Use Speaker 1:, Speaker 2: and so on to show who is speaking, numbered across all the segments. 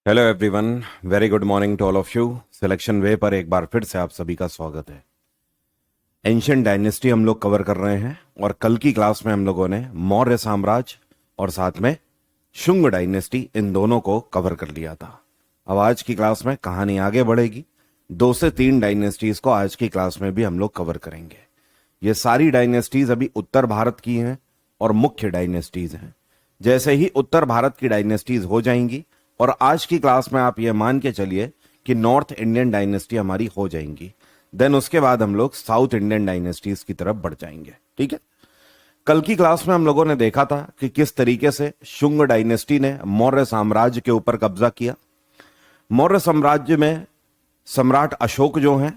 Speaker 1: Hello everyone, very good morning to all of you. Selection way पर एक बार फिर से आप सभी का स्वागत है। एंशिएंट डायनेस्टी हम लोग कवर कर रहे हैं और कल की क्लास में हम लोगों ने मौर्य साम्राज्य और साथ में शुंग डायनेस्टी इन दोनों को कवर कर लिया था। अब आज की क्लास में कहानी आगे बढ़ेगी। 2 से 3 डायनेस्टीज को आज की क्लास में भी हम लोग कवर करेंगे। ये सारी डायनेस्टीज अभी उत्तर भारत की हैं और मुख्य डायनेस्टीज हैं। जैसे ही उत्तर भारत की डायनेस्टीज हो जाएंगी और आज की क्लास में आप ये मान के चलिए कि नॉर्थ इंडियन डायनेस्टी हमारी हो जाएंगी, देन उसके बाद हम लोग साउथ इंडियन डायनेस्टीज की तरफ बढ़ जाएंगे। ठीक है। कल की क्लास में हम लोगों ने देखा था कि किस तरीके से शुंग डायनेस्टी ने मौर्य साम्राज्य के ऊपर कब्जा किया। मौर्य साम्राज्य में सम्राट अशोक जो हैं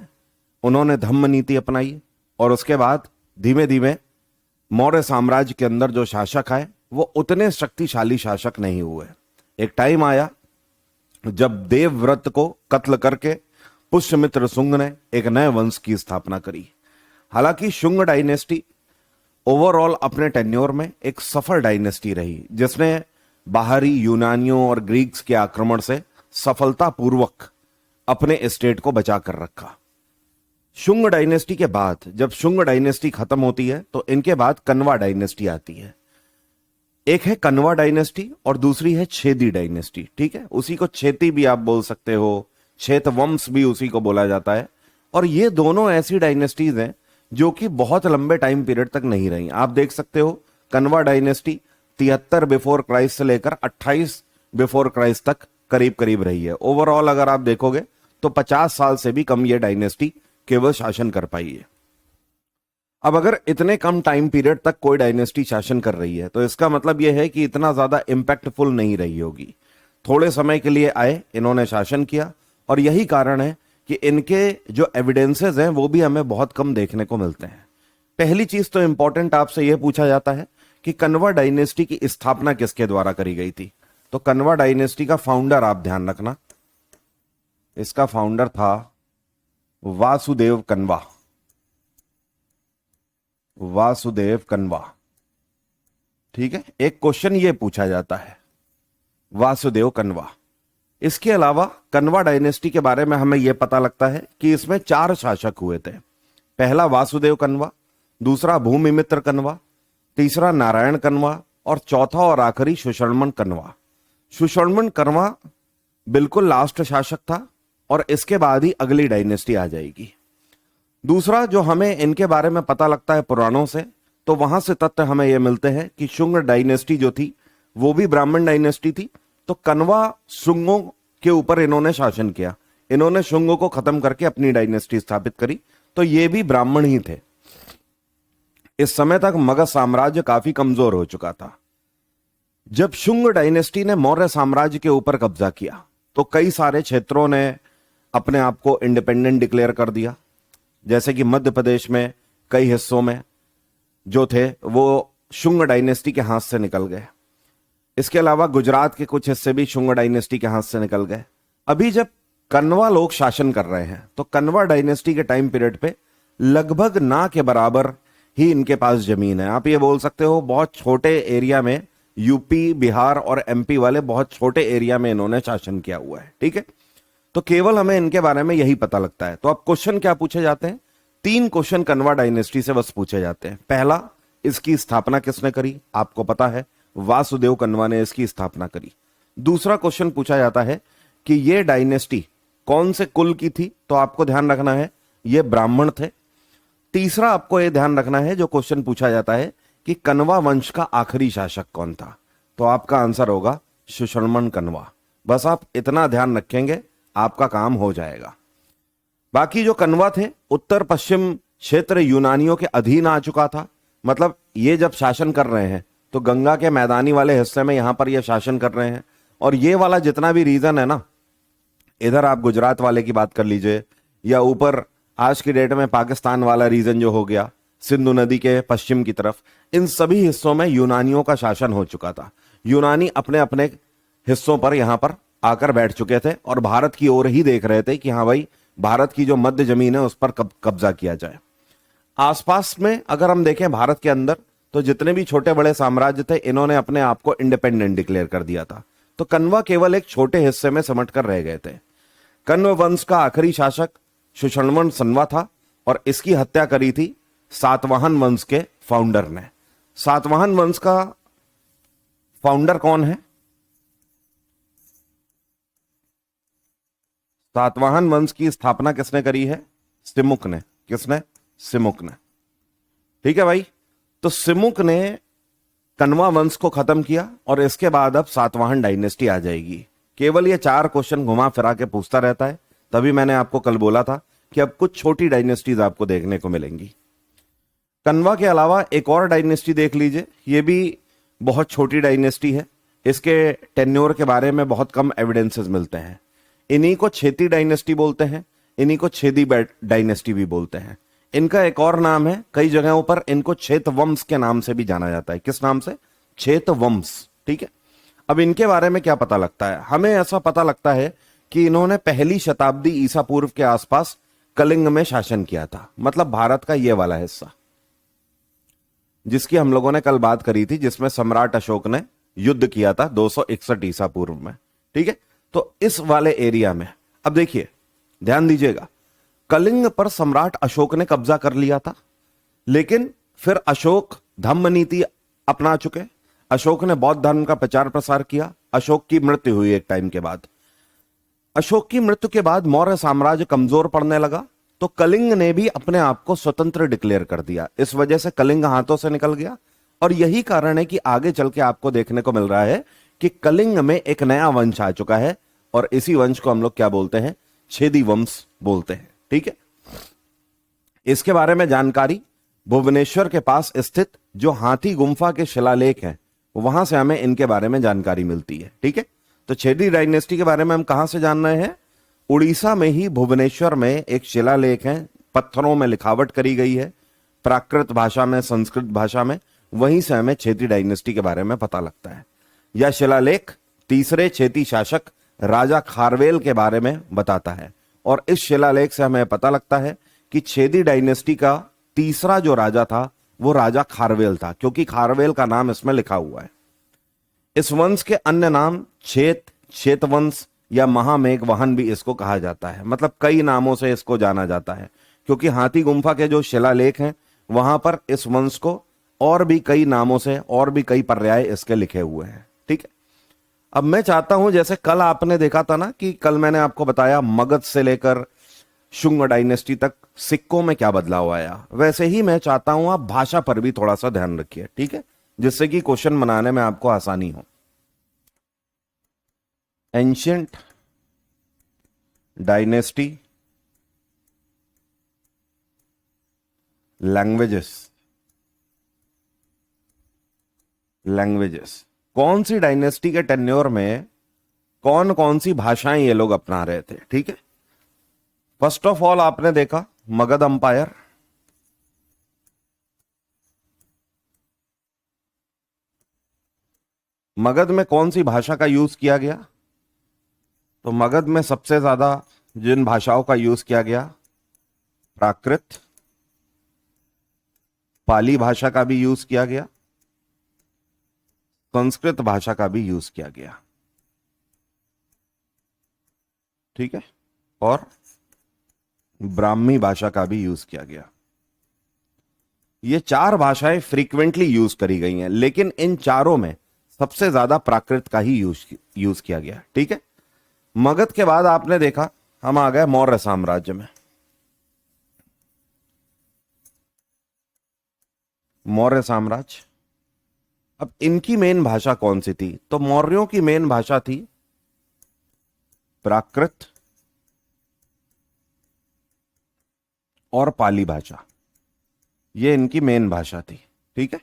Speaker 1: उन्होंने धम्म नीति अपनाई और उसके बाद धीमे धीमे मौर्य साम्राज्य के अंदर जो शासक आए वो उतने शक्तिशाली शासक नहीं हुए। एक टाइम आया जब देवव्रत को कत्ल करके पुष्यमित्र शुंग ने एक नए वंश की स्थापना करी। हालांकि शुंग डायनेस्टी ओवरऑल अपने टेन्योर में एक सफल डायनेस्टी रही, जिसने बाहरी यूनानियों और ग्रीक्स के आक्रमण से सफलतापूर्वक अपने स्टेट को बचा कर रखा। शुंग डायनेस्टी के बाद जब शुंग डायनेस्टी खत्म होती है तो इनके बाद कन्वा डायनेस्टी आती है। एक है कन्वा डायनेस्टी और दूसरी है छेदी डायनेस्टी। ठीक है, उसी को छेती भी आप बोल सकते हो, छेत वंश भी उसी को बोला जाता है। और ये दोनों ऐसी डायनेस्टीज हैं जो कि बहुत लंबे टाइम पीरियड तक नहीं रही। आप देख सकते हो कन्वा डायनेस्टी 73 बिफोर क्राइस्ट से लेकर 28 बिफोर क्राइस्ट तक करीब करीब रही है। ओवरऑल अगर आप देखोगे तो 50 साल से भी कम ये डायनेस्टी केवल शासन कर पाई है। अब अगर इतने कम टाइम पीरियड तक कोई डायनेस्टी शासन कर रही है तो इसका मतलब यह है कि इतना ज्यादा इंपैक्टफुल नहीं रही होगी। थोड़े समय के लिए आए, इन्होंने शासन किया और यही कारण है कि इनके जो एविडेंसेस हैं वो भी हमें बहुत कम देखने को मिलते हैं। पहली चीज तो इंपॉर्टेंट आपसे यह पूछा जाता है कि कन्वा डायनेस्टी की स्थापना किसके द्वारा करी गई थी। तो कन्वा डायनेस्टी का फाउंडर आप ध्यान रखना, इसका फाउंडर था वासुदेव कन्वा। वासुदेव कन्वा। ठीक है, एक क्वेश्चन ये पूछा जाता है वासुदेव कन्वा। इसके अलावा कन्वा डायनेस्टी के बारे में हमें यह पता लगता है कि इसमें 4 शासक हुए थे। पहला वासुदेव कन्वा, दूसरा भूमिमित्र कन्वा, तीसरा नारायण कन्वा और चौथा और आखिरी सुषर्मन कन्वा। सुषर्मन कन्वा बिल्कुल लास्ट शासक था और इसके बाद ही अगली डायनेस्टी आ जाएगी। दूसरा जो हमें इनके बारे में पता लगता है पुराणों से, तो वहां से तथ्य हमें यह मिलते हैं कि शुंग डायनेस्टी जो थी वो भी ब्राह्मण डायनेस्टी थी। तो कन्वा शुंगों के ऊपर इन्होंने शासन किया, इन्होंने शुंगों को खत्म करके अपनी डायनेस्टी स्थापित करी, तो ये भी ब्राह्मण ही थे। इस समय तक मगध साम्राज्य काफी कमजोर हो चुका था। जब शुंग डायनेस्टी ने मौर्य साम्राज्य के ऊपर कब्जा किया तो कई सारे क्षेत्रों ने अपने आप को इंडिपेंडेंट डिक्लेयर कर दिया। जैसे कि मध्य प्रदेश में कई हिस्सों में जो थे वो शुंग डायनेस्टी के हाथ से निकल गए। इसके अलावा गुजरात के कुछ हिस्से भी शुंग डायनेस्टी के हाथ से निकल गए। अभी जब कन्वा लोग शासन कर रहे हैं तो कन्वा डायनेस्टी के टाइम पीरियड पे लगभग ना के बराबर ही इनके पास जमीन है। आप ये बोल सकते हो बहुत छोटे एरिया में, यूपी, बिहार और एमपी वाले बहुत छोटे एरिया में इन्होंने शासन किया हुआ है। ठीक है, तो केवल हमें इनके बारे में यही पता लगता है। तो अब क्वेश्चन क्या पूछे जाते हैं? 3 क्वेश्चन कन्वा डायनेस्टी से बस पूछे जाते हैं। पहला, इसकी स्थापना किसने करी? आपको पता है वासुदेव कन्वा ने इसकी स्थापना करी। दूसरा क्वेश्चन पूछा जाता है कि यह डायनेस्टी कौन से कुल की थी? तो आपको ध्यान रखना है ये ब्राह्मण थे। तीसरा आपको यह ध्यान रखना है जो क्वेश्चन पूछा जाता है कि कन्वा वंश का आखिरी शासक कौन था? तो आपका आंसर होगा सुषर्मन कन्वा। बस आप इतना ध्यान रखेंगे, आपका काम हो जाएगा। बाकी जो कन्वा थे उत्तर पश्चिम क्षेत्र यूनानियों के अधीन आ चुका था। मतलब ये जब शासन कर रहे हैं तो गंगा के मैदानी वाले हिस्से में यहां पर ये शासन कर रहे हैं। और ये वाला जितना भी रीजन है ना, इधर आप गुजरात वाले की बात कर लीजिए या ऊपर आज की डेट में पाकिस्तान वाला रीजन जो हो गया सिंधु नदी के पश्चिम की तरफ, इन सभी हिस्सों में यूनानियों का शासन हो चुका था। यूनानी अपने अपने हिस्सों पर यहां पर आकर बैठ चुके थे और भारत की ओर ही देख रहे थे कि हाँ भाई, भारत की जो मध्य जमीन है उस पर कब्जा किया जाए। आसपास में अगर हम देखें भारत के अंदर, तो जितने भी छोटे बड़े साम्राज्य थे इन्होंने अपने आप को इंडिपेंडेंट डिक्लेयर कर दिया था। तो कण्व केवल एक छोटे हिस्से में समट कर रह गए थे। कण्व वंश का आखिरी शासक सुषणवन सन्वा था और इसकी हत्या करी थी सातवाहन वंश के फाउंडर ने। सातवाहन वंश का फाउंडर कौन है? सातवाहन वंश की स्थापना किसने करी है? सिमुक ने। किसने? सिमुक ने। ठीक है भाई। तो सिमुक ने कण्वा वंश को खत्म किया और इसके बाद अब सातवाहन डायनेस्टी आ जाएगी। केवल ये 4 क्वेश्चन घुमा फिरा के पूछता रहता है, तभी मैंने आपको कल बोला था कि अब कुछ छोटी डायनेस्टीज आपको देखने को मिलेंगी। कण्वा के अलावा एक और डायनेस्टी देख लीजिए, ये भी बहुत छोटी डायनेस्टी है। इसके टेन्योर के बारे में बहुत कम एविडेंसेस मिलते हैं। इन्हीं को छेती डायनेस्टी बोलते हैं, इन्हीं को छेदी डायनेस्टी भी बोलते हैं। इनका एक और नाम है, कई जगहों पर इनको छेत वंश के नाम से भी जाना जाता है। किस नाम से? छेत वंश। ठीक है। अब इनके बारे में क्या पता लगता है? हमें ऐसा पता लगता है कि इन्होंने पहली शताब्दी ईसा पूर्व के आसपास कलिंग में शासन किया था, मतलब भारत का यह वाला हिस्सा जिसकी हम लोगों ने कल बात करी थी, जिसमें सम्राट अशोक ने युद्ध किया था 261 ईसा पूर्व में। ठीक है। तो इस वाले एरिया में अब देखिए, ध्यान दीजिएगा, कलिंग पर सम्राट अशोक ने कब्जा कर लिया था, लेकिन फिर अशोक धम्म नीति अपना चुके। अशोक ने बौद्ध धर्म का प्रचार प्रसार किया। अशोक की मृत्यु हुई एक टाइम के बाद। अशोक की मृत्यु के बाद मौर्य साम्राज्य कमजोर पड़ने लगा, तो कलिंग ने भी अपने आप को स्वतंत्र डिक्लेयर कर दिया। इस वजह से कलिंग हाथों से निकल गया और यही कारण है कि आगे चल के आपको देखने को मिल रहा है कि कलिंग में एक नया वंश आ चुका है और इसी वंश को हम लोग क्या बोलते हैं? छेदी वंश बोलते हैं। ठीक है। इसके बारे में जानकारी भुवनेश्वर के पास स्थित जो हाथी गुम्फा के शिलालेख हैं, वहां से हमें इनके बारे में जानकारी मिलती है। ठीक है। तो छेदी डायनेस्टी के बारे में हम कहां से जान रहे हैं? उड़ीसा में ही भुवनेश्वर में एक शिलालेख है, पत्थरों में लिखावट करी गई है, प्राकृत भाषा में, संस्कृत भाषा में। वहीं से हमें छेदी डायनेस्टी के बारे में पता लगता है। यह शिलालेख तीसरे छेती शासक राजा खारवेल के बारे में बताता है और इस शिलालेख से हमें पता लगता है कि छेदी डायनेस्टी का तीसरा जो राजा था वो राजा खारवेल था, क्योंकि खारवेल का नाम इसमें लिखा हुआ है। इस वंश के अन्य नाम छेत, छेतवंश या महामेघवाहन भी इसको कहा जाता है। मतलब कई नामों से इसको जाना जाता है, क्योंकि हाथी गुम्फा के जो शिलालेख हैं वहां पर इस वंश को और भी कई नामों से और भी कई पर्याय इसके लिखे हुए हैं। ठीक है। अब मैं चाहता हूं, जैसे कल आपने देखा था ना कि कल मैंने आपको बताया मगध से लेकर शुंग डायनेस्टी तक सिक्कों में क्या बदलाव आया, वैसे ही मैं चाहता हूं आप भाषा पर भी थोड़ा सा ध्यान रखिए। ठीक है। जिससे कि क्वेश्चन बनाने में आपको आसानी हो। एंशियंट डायनेस्टी लैंग्वेजेस कौन सी डायनेस्टी के टेन्योर में कौन कौन सी भाषाएं ये लोग अपना रहे थे? ठीक है। फर्स्ट ऑफ ऑल आपने देखा मगध अंपायर, मगध में कौन सी भाषा का यूज किया गया? तो मगध में सबसे ज्यादा जिन भाषाओं का यूज किया गया, प्राकृत, पाली भाषा का भी यूज किया गया, संस्कृत भाषा का भी यूज किया गया। ठीक है। और ब्राह्मी भाषा का भी यूज किया गया। ये 4 भाषाएं फ्रीक्वेंटली यूज करी गई हैं, लेकिन इन चारों में सबसे ज्यादा प्राकृत का ही यूज किया गया। ठीक है। मगध के बाद आपने देखा हम आ गए मौर्य साम्राज्य में। मौर्य साम्राज्य, अब इनकी मेन भाषा कौन सी थी? तो मौर्यों की मेन भाषा थी प्राकृत और पाली भाषा। ये इनकी मेन भाषा थी। ठीक है।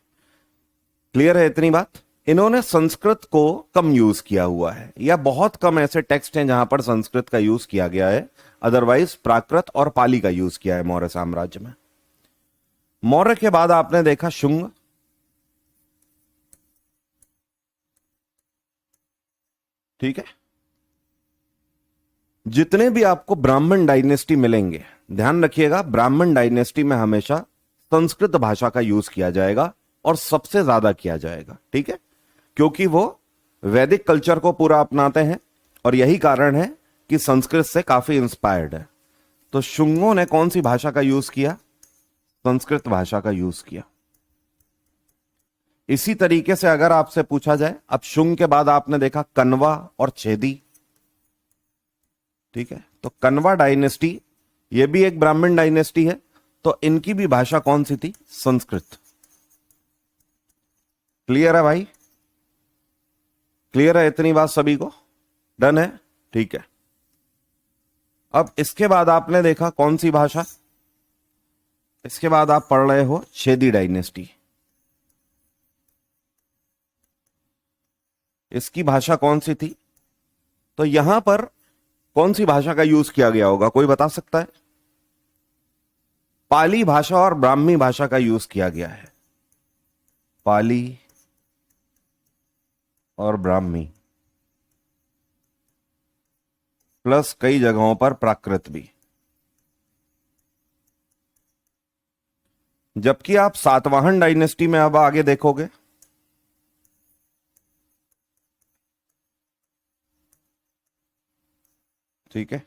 Speaker 1: क्लियर है इतनी बात? इन्होंने संस्कृत को कम यूज किया हुआ है, या बहुत कम ऐसे टेक्स्ट हैं जहां पर संस्कृत का यूज किया गया है। अदरवाइज प्राकृत और पाली का यूज किया है मौर्य साम्राज्य में। मौर्य के बाद आपने देखा शुंग, ठीक है। जितने भी आपको ब्राह्मण डायनेस्टी मिलेंगे, ध्यान रखिएगा, ब्राह्मण डायनेस्टी में हमेशा संस्कृत भाषा का यूज किया जाएगा और सबसे ज्यादा किया जाएगा। ठीक है। क्योंकि वो वैदिक कल्चर को पूरा अपनाते हैं और यही कारण है कि संस्कृत से काफी इंस्पायर्ड है। तो शुंगों ने कौन सी भाषा का यूज किया? संस्कृत भाषा का यूज किया। इसी तरीके से अगर आपसे पूछा जाए, अब शुंग के बाद आपने देखा कण्वा और छेदी, ठीक है, तो कण्वा डायनेस्टी ये भी एक ब्राह्मण डायनेस्टी है, तो इनकी भी भाषा कौन सी थी? संस्कृत। क्लियर है भाई? क्लियर है इतनी बात सभी को? डन है? ठीक है। अब इसके बाद आपने देखा कौन सी भाषा? इसके बाद आप पढ़ रहे हो छेदी डायनेस्टी। इसकी भाषा कौन सी थी? तो यहां पर कौन सी भाषा का यूज किया गया होगा, कोई बता सकता है? पाली भाषा और ब्राह्मी भाषा का यूज किया गया है। पाली और ब्राह्मी, प्लस कई जगहों पर प्राकृत भी। जबकि आप सातवाहन डायनेस्टी में अब आगे देखोगे, ठीक है,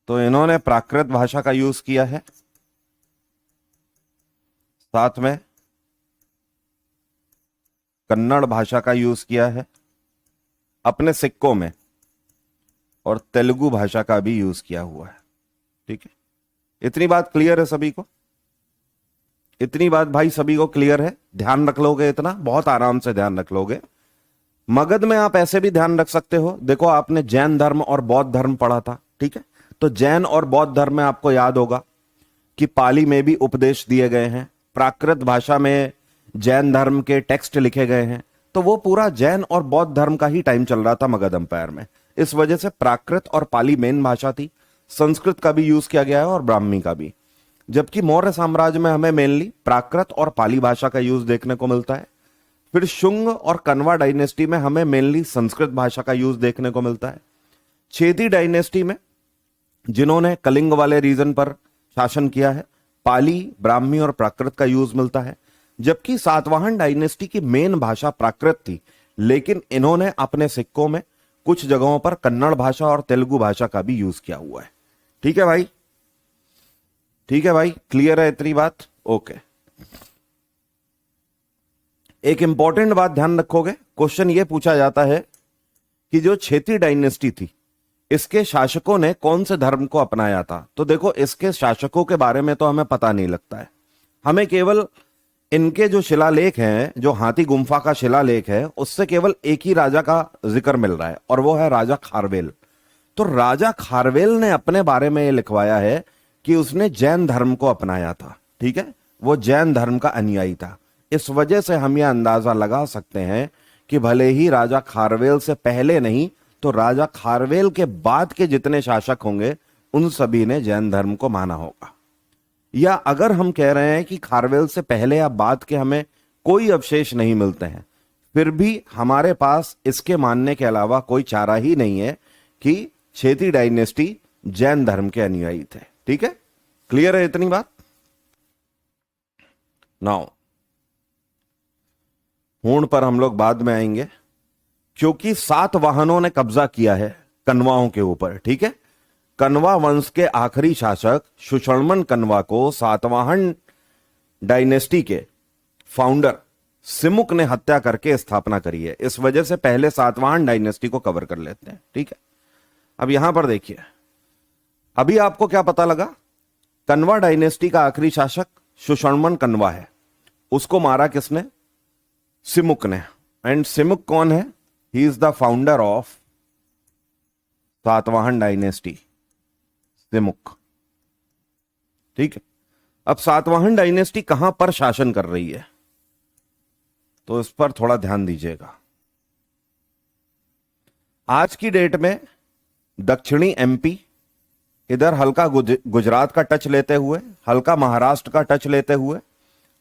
Speaker 1: तो इन्होंने प्राकृत भाषा का यूज किया है, साथ में कन्नड़ भाषा का यूज किया है अपने सिक्कों में, और तेलुगु भाषा का भी यूज किया हुआ है। ठीक है, इतनी बात क्लियर है सभी को? इतनी बात भाई सभी को क्लियर है? ध्यान रख लोगे इतना, बहुत आराम से ध्यान रख लोगे। मगध में आप ऐसे भी ध्यान रख सकते हो, देखो आपने जैन धर्म और बौद्ध धर्म पढ़ा था, ठीक है, तो जैन और बौद्ध धर्म में आपको याद होगा कि पाली में भी उपदेश दिए गए हैं, प्राकृत भाषा में जैन धर्म के टेक्स्ट लिखे गए हैं, तो वो पूरा जैन और बौद्ध धर्म का ही टाइम चल रहा था मगध एम्पायर में। इस वजह से प्राकृत और पाली मेन भाषा थी, संस्कृत का भी यूज किया गया है और ब्राह्मी का भी। जबकि मौर्य साम्राज्य में हमें मेनली प्राकृत और पाली भाषा का यूज देखने को मिलता है। फिर शुंग और कण्वा डायनेस्टी में हमें मेनली संस्कृत भाषा का यूज देखने को मिलता है। छेदी डायनेस्टी में जिन्होंने कलिंग वाले रीजन पर शासन किया है, पाली, ब्राह्मी और प्राकृत का यूज मिलता है। जबकि सातवाहन डायनेस्टी की मेन भाषा प्राकृत थी, लेकिन इन्होंने अपने सिक्कों में कुछ जगहों पर कन्नड़ भाषा और तेलुगु भाषा का भी यूज किया हुआ है। ठीक है भाई? ठीक है भाई, क्लियर है इतनी बात? ओके। एक इंपॉर्टेंट बात ध्यान रखोगे, क्वेश्चन ये पूछा जाता है कि जो छेदी डायनेस्टी थी, इसके शासकों ने कौन से धर्म को अपनाया था? तो देखो, इसके शासकों के बारे में तो हमें पता नहीं लगता है, हमें केवल इनके जो शिलालेख हैं, जो हाथी गुम्फा का शिलालेख है, उससे केवल एक ही राजा का जिक्र मिल रहा है, और वो है राजा खारवेल। तो राजा खारवेल ने अपने बारे में ये लिखवाया है कि उसने जैन धर्म को अपनाया था। ठीक है, वो जैन धर्म का अनुयायी था। इस वजह से हम यह अंदाजा लगा सकते हैं कि भले ही राजा खारवेल से पहले नहीं, तो राजा खारवेल के बाद के जितने शासक होंगे उन सभी ने जैन धर्म को माना होगा। या अगर हम कह रहे हैं कि खारवेल से पहले या बाद के हमें कोई अवशेष नहीं मिलते हैं, फिर भी हमारे पास इसके मानने के अलावा कोई चारा ही नहीं है कि छेदी डायनेस्टी जैन धर्म के अनुयायी थे। ठीक है, क्लियर है इतनी बात? नाउ हूण पर हम लोग बाद में आएंगे, क्योंकि सातवाहनों ने कब्जा किया है कण्वाओं के ऊपर। ठीक है, कण्वा वंश के आखिरी शासक सुषर्मन कण्वा को सातवाहन डायनेस्टी के फाउंडर सिमुक ने हत्या करके स्थापना करी है। इस वजह से पहले सातवाहन डायनेस्टी को कवर कर लेते हैं। ठीक है, अब यहां पर देखिए, अभी आपको क्या पता लगा? कण्वा डायनेस्टी का आखिरी शासक सुषर्मन कण्वा है, उसको मारा किसने? सिमुक ने। एंड सिमुक कौन है? He is the founder of Satavahana dynasty, Simuka. ठीक है, अब सातवाहन डायनेस्टी कहां पर शासन कर रही है, तो इस पर थोड़ा ध्यान दीजिएगा। आज की डेट में दक्षिणी एमपी, इधर हल्का गुजरात का टच लेते हुए, हल्का महाराष्ट्र का टच लेते हुए,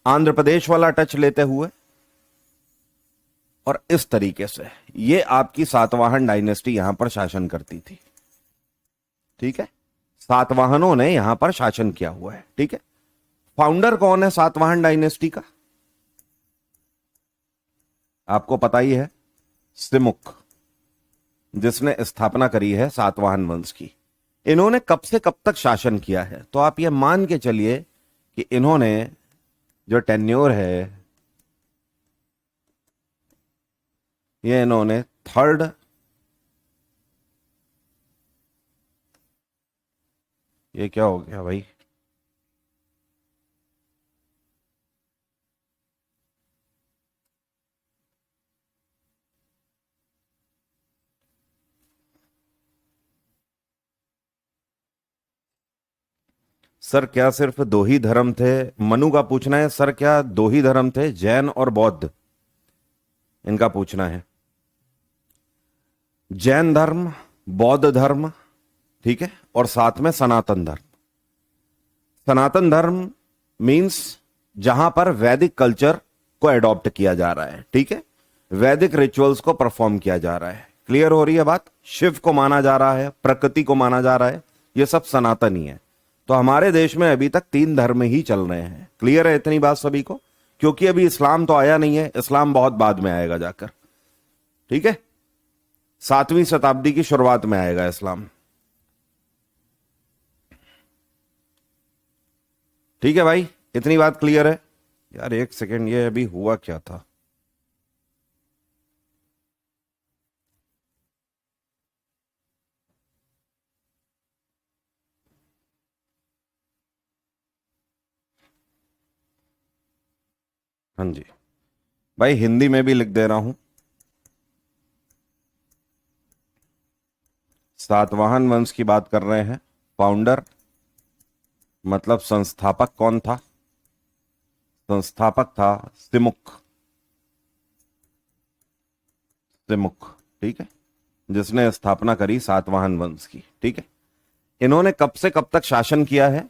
Speaker 1: आंध्र प्रदेश वाला टच लेते हुए, और इस तरीके से ये आपकी सातवाहन डायनेस्टी यहां पर शासन करती थी। ठीक है, सातवाहनों ने यहां पर शासन किया हुआ है। ठीक है, फाउंडर कौन है सातवाहन डायनेस्टी का? आपको पता ही है, सिमुक, जिसने स्थापना करी है सातवाहन वंश की। इन्होंने कब से कब तक शासन किया है? तो आप ये मान के चलिए कि इन्होंने जो टेन्योर है ये इन्होंने थर्ड ये क्या हो गया भाई? सर क्या सिर्फ दो ही धर्म थे? मनु का पूछना है सर क्या दो ही धर्म थे, जैन और बौद्ध? इनका पूछना है। जैन धर्म, बौद्ध धर्म, ठीक है, और साथ में सनातन धर्म। सनातन धर्म मींस जहां पर वैदिक कल्चर को एडॉप्ट किया जा रहा है, ठीक है, वैदिक रिचुअल्स को परफॉर्म किया जा रहा है। क्लियर हो रही है बात? शिव को माना जा रहा है, प्रकृति को माना जा रहा है, ये सब सनातन ही है। तो हमारे देश में अभी तक तीन धर्म ही चल रहे हैं। क्लियर है इतनी बात सभी को? क्योंकि अभी इस्लाम तो आया नहीं है, इस्लाम बहुत बाद में आएगा जाकर, ठीक है, 7वीं शताब्दी की शुरुआत में आएगा इस्लाम। ठीक है भाई, इतनी बात क्लियर है? यार एक सेकेंड, ये अभी हुआ क्या था? हाँ जी भाई, हिंदी में भी लिख दे रहा हूं। सातवाहन वंश की बात कर रहे हैं। फाउंडर मतलब संस्थापक कौन था? संस्थापक था सिमुक। सिमुक, ठीक है, जिसने स्थापना करी सातवाहन वंश की, ठीक है। इन्होंने कब से कब तक शासन किया है?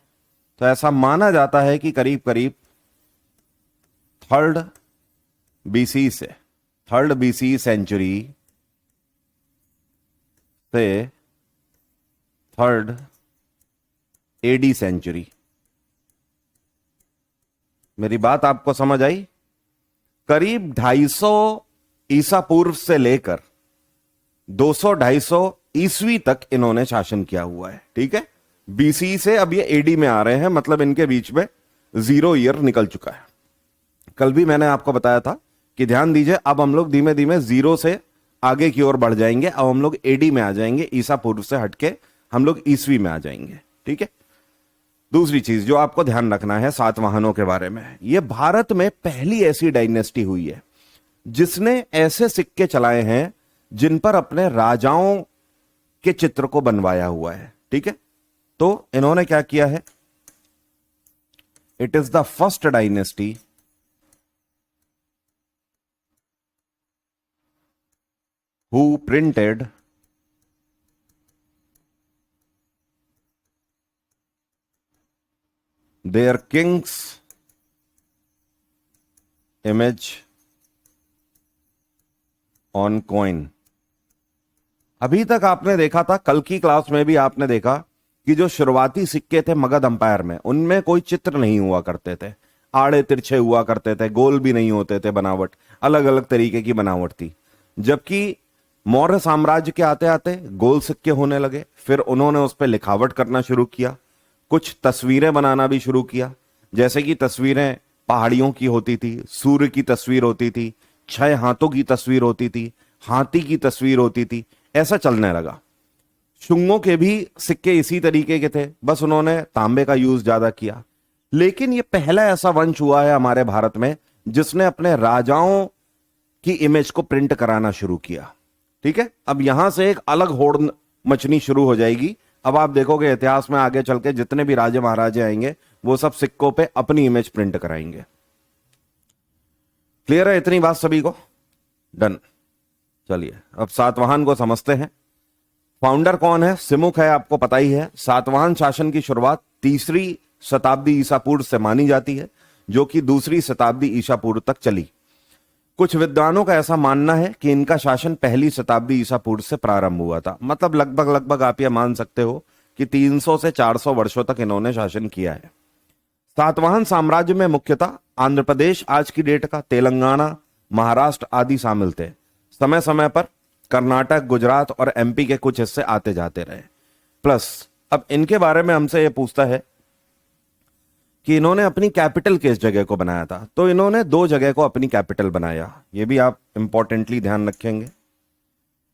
Speaker 1: तो ऐसा माना जाता है कि करीब करीब थर्ड बीसी से, थर्ड बीसी सेंचुरी से थर्ड एडी सेंचुरी। मेरी बात आपको समझ आई? करीब 250 ईसा पूर्व से लेकर 200-250 ईसवी तक इन्होंने शासन किया हुआ है, ठीक है। बीसी से अब ये एडी में आ रहे हैं, मतलब इनके बीच में 0 ईयर निकल चुका है। कल भी मैंने आपको बताया था कि ध्यान दीजिए, अब हम लोग धीमे धीमे 0 से आगे की ओर बढ़ जाएंगे। अब हम लोग एडी में आ जाएंगे, ईसा पूर्व से हटके हम लोग ईसवी में आ जाएंगे, ठीक है। दूसरी चीज जो आपको ध्यान रखना है सातवाहनों के बारे में, यह भारत में पहली ऐसी डायनेस्टी हुई है जिसने ऐसे सिक्के चलाए हैं जिन पर अपने राजाओं के चित्र को बनवाया हुआ है, ठीक है। तो इन्होंने क्या किया है? It is the first dynasty who printed their king's image on coin। अभी तक आपने देखा था, कल की क्लास में भी आपने देखा कि जो शुरुआती सिक्के थे मगध अंपायर में, उनमें कोई चित्र नहीं हुआ करते थे, आड़े तिरछे हुआ करते थे, गोल भी नहीं होते थे, बनावट अलग अलग तरीके की बनावट थी। जबकि मौर्य साम्राज्य के आते आते गोल सिक्के होने लगे, फिर उन्होंने उस पर लिखावट करना शुरू किया, कुछ तस्वीरें बनाना भी शुरू किया। जैसे कि तस्वीरें पहाड़ियों की होती थी, सूर्य की तस्वीर होती थी, 6 हाथों की तस्वीर होती थी, हाथी की तस्वीर होती थी, ऐसा चलने लगा। शुंगों के भी सिक्के इसी तरीके के थे, बस उन्होंने तांबे का यूज ज्यादा किया। लेकिन यह पहला ऐसा वंश हुआ है हमारे भारत में जिसने अपने राजाओं की इमेज को प्रिंट कराना शुरू किया, ठीक है। अब यहां से एक अलग होड़ मचनी शुरू हो जाएगी। अब आप देखोगे इतिहास में आगे चल के जितने भी राजे महाराजे आएंगे वो सब सिक्कों पे अपनी इमेज प्रिंट कराएंगे। क्लियर है इतनी बात सभी को? डन। चलिए अब सातवाहन को समझते हैं। फाउंडर कौन है? सिमुक है, आपको पता ही है। सातवाहन शासन की शुरुआत 3री शताब्दी ईसा पूर्व से मानी जाती है, जो कि 2री शताब्दी ईसा पूर्व तक चली। कुछ विद्वानों का ऐसा मानना है कि इनका शासन 1ली शताब्दी ईसा पूर्व से प्रारंभ हुआ था। मतलब लगभग लगभग आप यह मान सकते हो कि 300 से 400 वर्षों तक इन्होंने शासन किया है। सातवाहन साम्राज्य में मुख्यतः आंध्र प्रदेश आज की डेट का, तेलंगाना, महाराष्ट्र आदि शामिल थे। समय समय पर कर्नाटक, गुजरात और एमपी के कुछ हिस्से आते जाते रहे। प्लस अब इनके बारे में हमसे यह पूछता है कि इन्होंने अपनी कैपिटल किस जगह को बनाया था। तो इन्होंने 2 जगह को अपनी कैपिटल बनाया, यह भी आप इंपॉर्टेंटली ध्यान रखेंगे।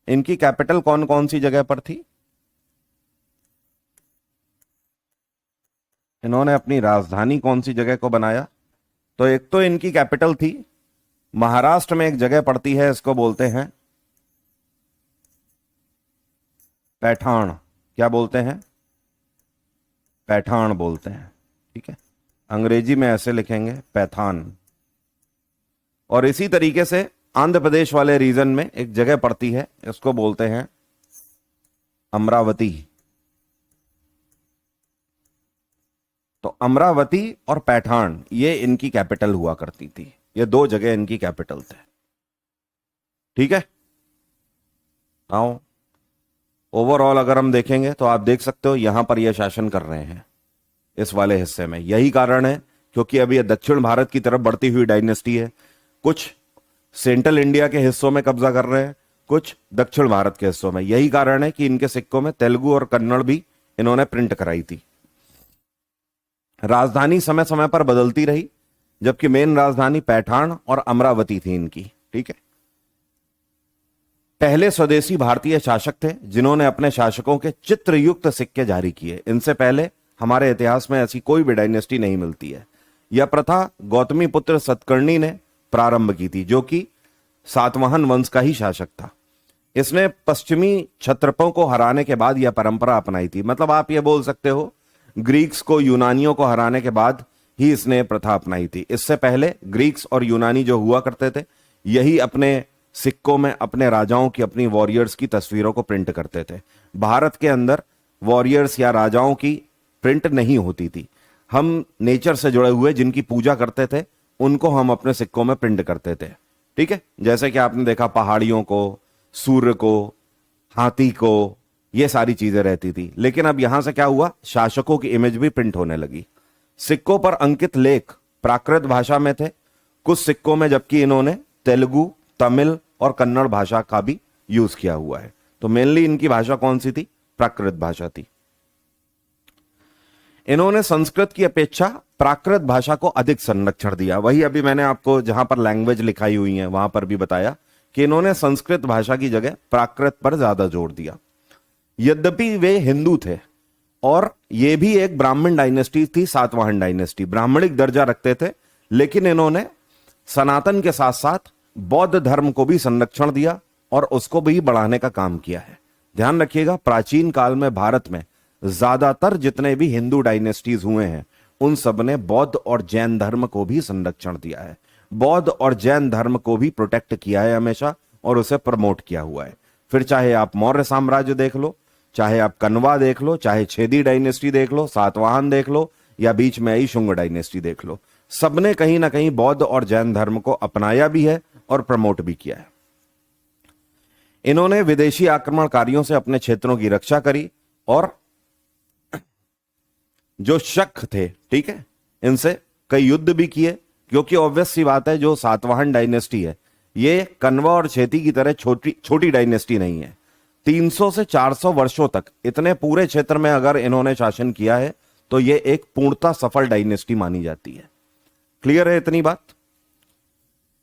Speaker 1: इनकी कैपिटल कौन कौन सी जगह पर थी? इन्होंने अपनी राजधानी कौन सी जगह को बनाया? तो एक तो इनकी कैपिटल थी महाराष्ट्र में एक जगह पड़ती है, इसको बोलते हैं पैठान। क्या बोलते हैं? पैठान बोलते हैं, ठीक है। अंग्रेजी में ऐसे लिखेंगे पैठान। और इसी तरीके से आंध्र प्रदेश वाले रीजन में एक जगह पड़ती है, इसको बोलते हैं अमरावती। तो अमरावती और पैठान ये इनकी कैपिटल हुआ करती थी, ये 2 जगह इनकी कैपिटल थे, ठीक है। आओ ओवरऑल अगर हम देखेंगे तो आप देख सकते हो यहां पर ये शासन कर रहे हैं इस वाले हिस्से में। यही कारण है क्योंकि अभी ये दक्षिण भारत की तरफ बढ़ती हुई डायनेस्टी है। कुछ सेंट्रल इंडिया के हिस्सों में कब्जा कर रहे हैं, कुछ दक्षिण भारत के हिस्सों में। यही कारण है कि इनके सिक्कों में तेलुगु और कन्नड़ भी इन्होंने प्रिंट कराई थी। राजधानी समय समय पर बदलती रही, जबकि मेन राजधानी पैठान और अमरावती थी इनकी, ठीक है। पहले स्वदेशी भारतीय शासक थे जिन्होंने अपने शासकों के चित्रयुक्त सिक्के जारी किए। इनसे पहले हमारे इतिहास में ऐसी कोई भी डायनेस्टी नहीं मिलती है। यह प्रथा गौतमी पुत्र सतकर्णी ने प्रारंभ की थी, जो कि सातवाहन वंश का ही शासक था। इसने पश्चिमी क्षत्रपों को हराने के बाद यह परंपरा अपनाई थी। मतलब आप यह बोल सकते हो ग्रीक्स को, यूनानियों को हराने के बाद ही इसने प्रथा अपनाई थी। इससे पहले ग्रीक्स और यूनानी जो हुआ करते थे, यही अपने सिक्कों में अपने राजाओं की, अपनी वॉरियर्स की तस्वीरों को प्रिंट करते थे। भारत के अंदर वॉरियर्स या राजाओं की प्रिंट नहीं होती थी। हम नेचर से जुड़े हुए जिनकी पूजा करते थे उनको हम अपने सिक्कों में प्रिंट करते थे, ठीक है। जैसे कि आपने देखा पहाड़ियों को, सूर्य को, हाथी को, ये सारी चीजें रहती थी। लेकिन अब यहां से क्या हुआ, शासकों की इमेज भी प्रिंट होने लगी। सिक्कों पर अंकित लेख प्राकृत भाषा में थे कुछ सिक्कों में, जबकि इन्होंने तेलुगु, तमिल और कन्नड़ भाषा का भी यूज किया हुआ है। तो मेनली इनकी भाषा कौन सी थी? प्राकृत भाषा थी। इन्होंने संस्कृत की अपेक्षा प्राकृत भाषा को अधिक संरक्षण दिया। वही अभी मैंने आपको जहां पर लैंग्वेज लिखाई हुई है वहां पर भी बताया कि इन्होंने संस्कृत भाषा की जगह प्राकृत पर ज्यादा जोर दिया। यद्यपि वे हिंदू थे और ये भी एक ब्राह्मण डायनेस्टी थी, सातवाहन डायनेस्टी, ब्राह्मणिक दर्जा रखते थे, लेकिन इन्होंने सनातन के साथ साथ बौद्ध धर्म को भी संरक्षण दिया और उसको भी बढ़ाने का काम किया है। ध्यान रखिएगा, प्राचीन काल में भारत में ज्यादातर जितने भी हिंदू डायनेस्टीज हुए हैं उन सब ने बौद्ध और जैन धर्म को भी संरक्षण दिया है। बौद्ध और जैन धर्म को भी प्रोटेक्ट किया है हमेशा और उसे प्रमोट किया हुआ है। फिर चाहे आप मौर्य साम्राज्य देख लो, चाहे आप कन्वा देख लो, चाहे छेदी डायनेस्टी देख लो, सातवाहन देख लो, या बीच में आई शुंग डायनेस्टी देख लो, सबने कहीं ना कहीं बौद्ध और जैन धर्म को अपनाया भी है और प्रमोट भी किया है। इन्होंने विदेशी आक्रमणकारियों से अपने क्षेत्रों की रक्षा करी और जो शक थे, ठीक है, इनसे कई युद्ध भी किए, क्योंकि ऑब्वियस सी बात है जो सातवाहन डायनेस्टी है ये कन्वा और छेती की तरह छोटी डायनेस्टी नहीं है। 300 से 400 वर्षों तक इतने पूरे क्षेत्र में अगर इन्होंने शासन किया है तो ये एक पूर्णतः सफल डायनेस्टी मानी जाती है। क्लियर है इतनी बात?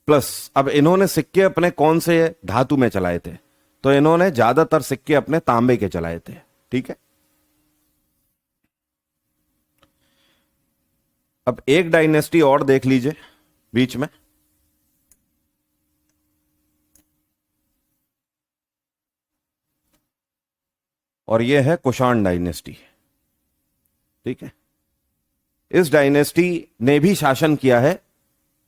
Speaker 1: प्लस अब इन्होंने सिक्के अपने कौन से धातु में चलाए थे? तो इन्होंने ज्यादातर सिक्के अपने तांबे के चलाए थे, ठीक है। अब एक डायनेस्टी और देख लीजिए बीच में, और यह है कुषाण डायनेस्टी, ठीक है। इस डायनेस्टी ने भी शासन किया है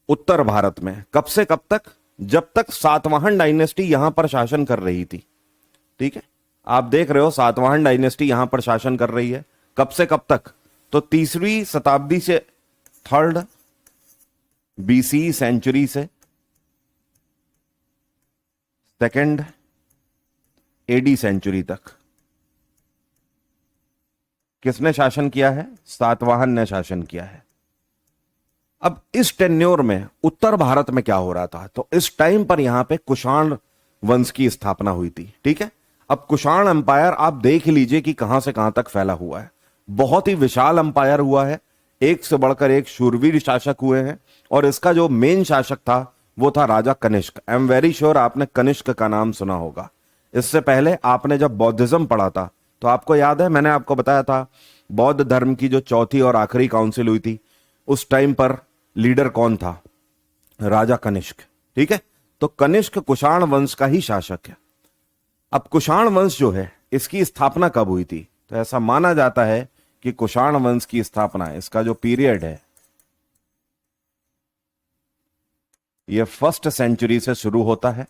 Speaker 1: उत्तर भारत में। कब से कब तक? जब तक सातवाहन डायनेस्टी यहां पर शासन कर रही थी, ठीक है। आप देख रहे हो सातवाहन डायनेस्टी यहां पर शासन कर रही है। कब से कब तक? तो 3वीं शताब्दी से 3rd BC सेंचुरी से 2nd AD सेंचुरी तक किसने शासन किया है? सातवाहन ने शासन किया है। अब इस टेन्योर में उत्तर भारत में क्या हो रहा था? तो इस टाइम पर यहां पे कुषाण वंश की स्थापना हुई थी। ठीक है, अब कुषाण अंपायर आप देख लीजिए कि कहां से कहां तक फैला हुआ है। बहुत ही विशाल अंपायर हुआ है, एक से बढ़कर एक शूरवीर शासक हुए हैं, और इसका जो मेन शासक था वो था राजा Kanishka. I am very sure आपने कनिष्क का नाम सुना होगा। इससे पहले आपने जब बौद्धिज्म पढ़ा था तो आपको याद है, मैंने आपको बताया था बौद्ध धर्म की जो चौथी और आखिरी काउंसिल हुई थी उस टाइम पर लीडर कौन था? राजा कनिष्क। ठीक है, तो कनिष्क कुषाण वंश का ही शासक है। अब कुषाण वंश जो है इसकी स्थापना कब हुई थी? तो ऐसा माना जाता है कि कुषाण वंश की स्थापना, इसका जो पीरियड है यह 1st सेंचुरी से शुरू होता है,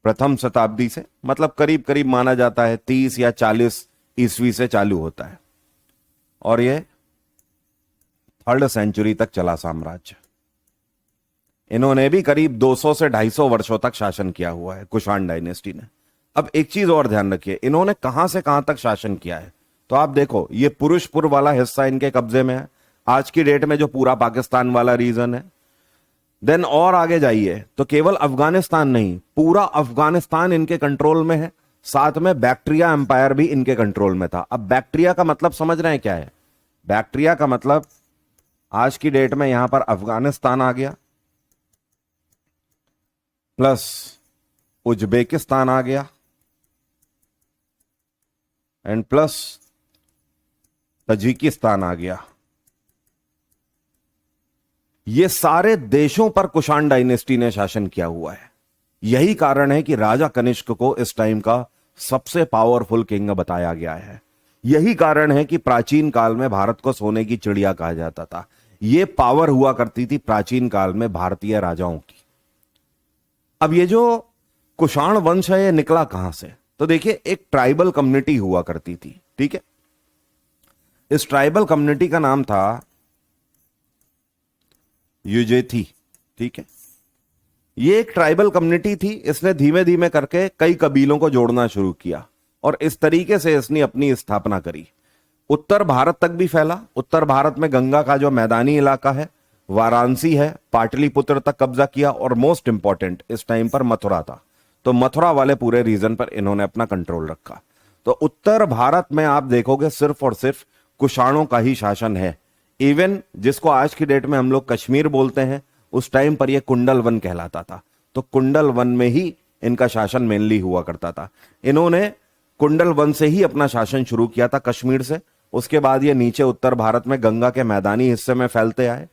Speaker 1: प्रथम शताब्दी से, मतलब करीब करीब माना जाता है 30 या 40 ईस्वी से चालू होता है, और यह 3rd सेंचुरी तक चला साम्राज्य। इन्होंने भी करीब 200 से 250 वर्षों तक शासन किया हुआ है कुषाण डायनेस्टी ने। अब एक चीज और ध्यान रखिए, इन्होंने कहां से कहां तक शासन किया है। तो आप देखो ये पुरुषपुर वाला हिस्सा इनके कब्जे में है, आज की डेट में जो पूरा पाकिस्तान वाला रीजन है। देन और आगे जाइए तो केवल अफगानिस्तान नहीं, पूरा अफगानिस्तान इनके कंट्रोल में है। साथ में बैक्ट्रिया एम्पायर भी इनके कंट्रोल में था। अब बैक्ट्रिया का मतलब समझ रहे हैं क्या है? बैक्ट्रिया का मतलब आज की डेट में यहां पर अफगानिस्तान आ गया, प्लस उज्बेकिस्तान आ गया, एंड प्लस तजिकिस्तान आ गया। ये सारे देशों पर कुषाण डायनेस्टी ने शासन किया हुआ है। यही कारण है कि राजा कनिष्क को इस टाइम का सबसे पावरफुल किंग बताया गया है। यही कारण है कि प्राचीन काल में भारत को सोने की चिड़िया कहा जाता था। यह पावर हुआ करती थी प्राचीन काल में भारतीय राजाओं की। अब ये जो कुषाण वंश है ये निकला कहां से? तो देखिए, एक ट्राइबल कम्युनिटी हुआ करती थी। ठीक है, इस ट्राइबल कम्युनिटी का नाम था युजेथी। ठीक है, ये एक ट्राइबल कम्युनिटी थी। इसने धीमे धीमे करके कई कबीलों को जोड़ना शुरू किया और इस तरीके से इसने अपनी स्थापना करी। उत्तर भारत तक भी फैला। उत्तर भारत में गंगा का जो मैदानी इलाका है, वाराणसी है, पाटलिपुत्र तक कब्जा किया, और मोस्ट इंपॉर्टेंट इस टाइम पर मथुरा था। तो मथुरा वाले पूरे रीजन पर इन्होंने अपना कंट्रोल रखा। तो उत्तर भारत में आप देखोगे सिर्फ और सिर्फ कुषाणों का ही शासन है। इवन जिसको आज की डेट में हम लोग कश्मीर बोलते हैं, उस टाइम पर यह कुंडल वन कहलाता था। तो कुंडल वन में ही इनका शासन मेनली हुआ करता था। इन्होंने कुंडल वन से ही अपना शासन शुरू किया था, कश्मीर से। उसके बाद ये नीचे उत्तर भारत में गंगा के मैदानी हिस्से में फैलते आए।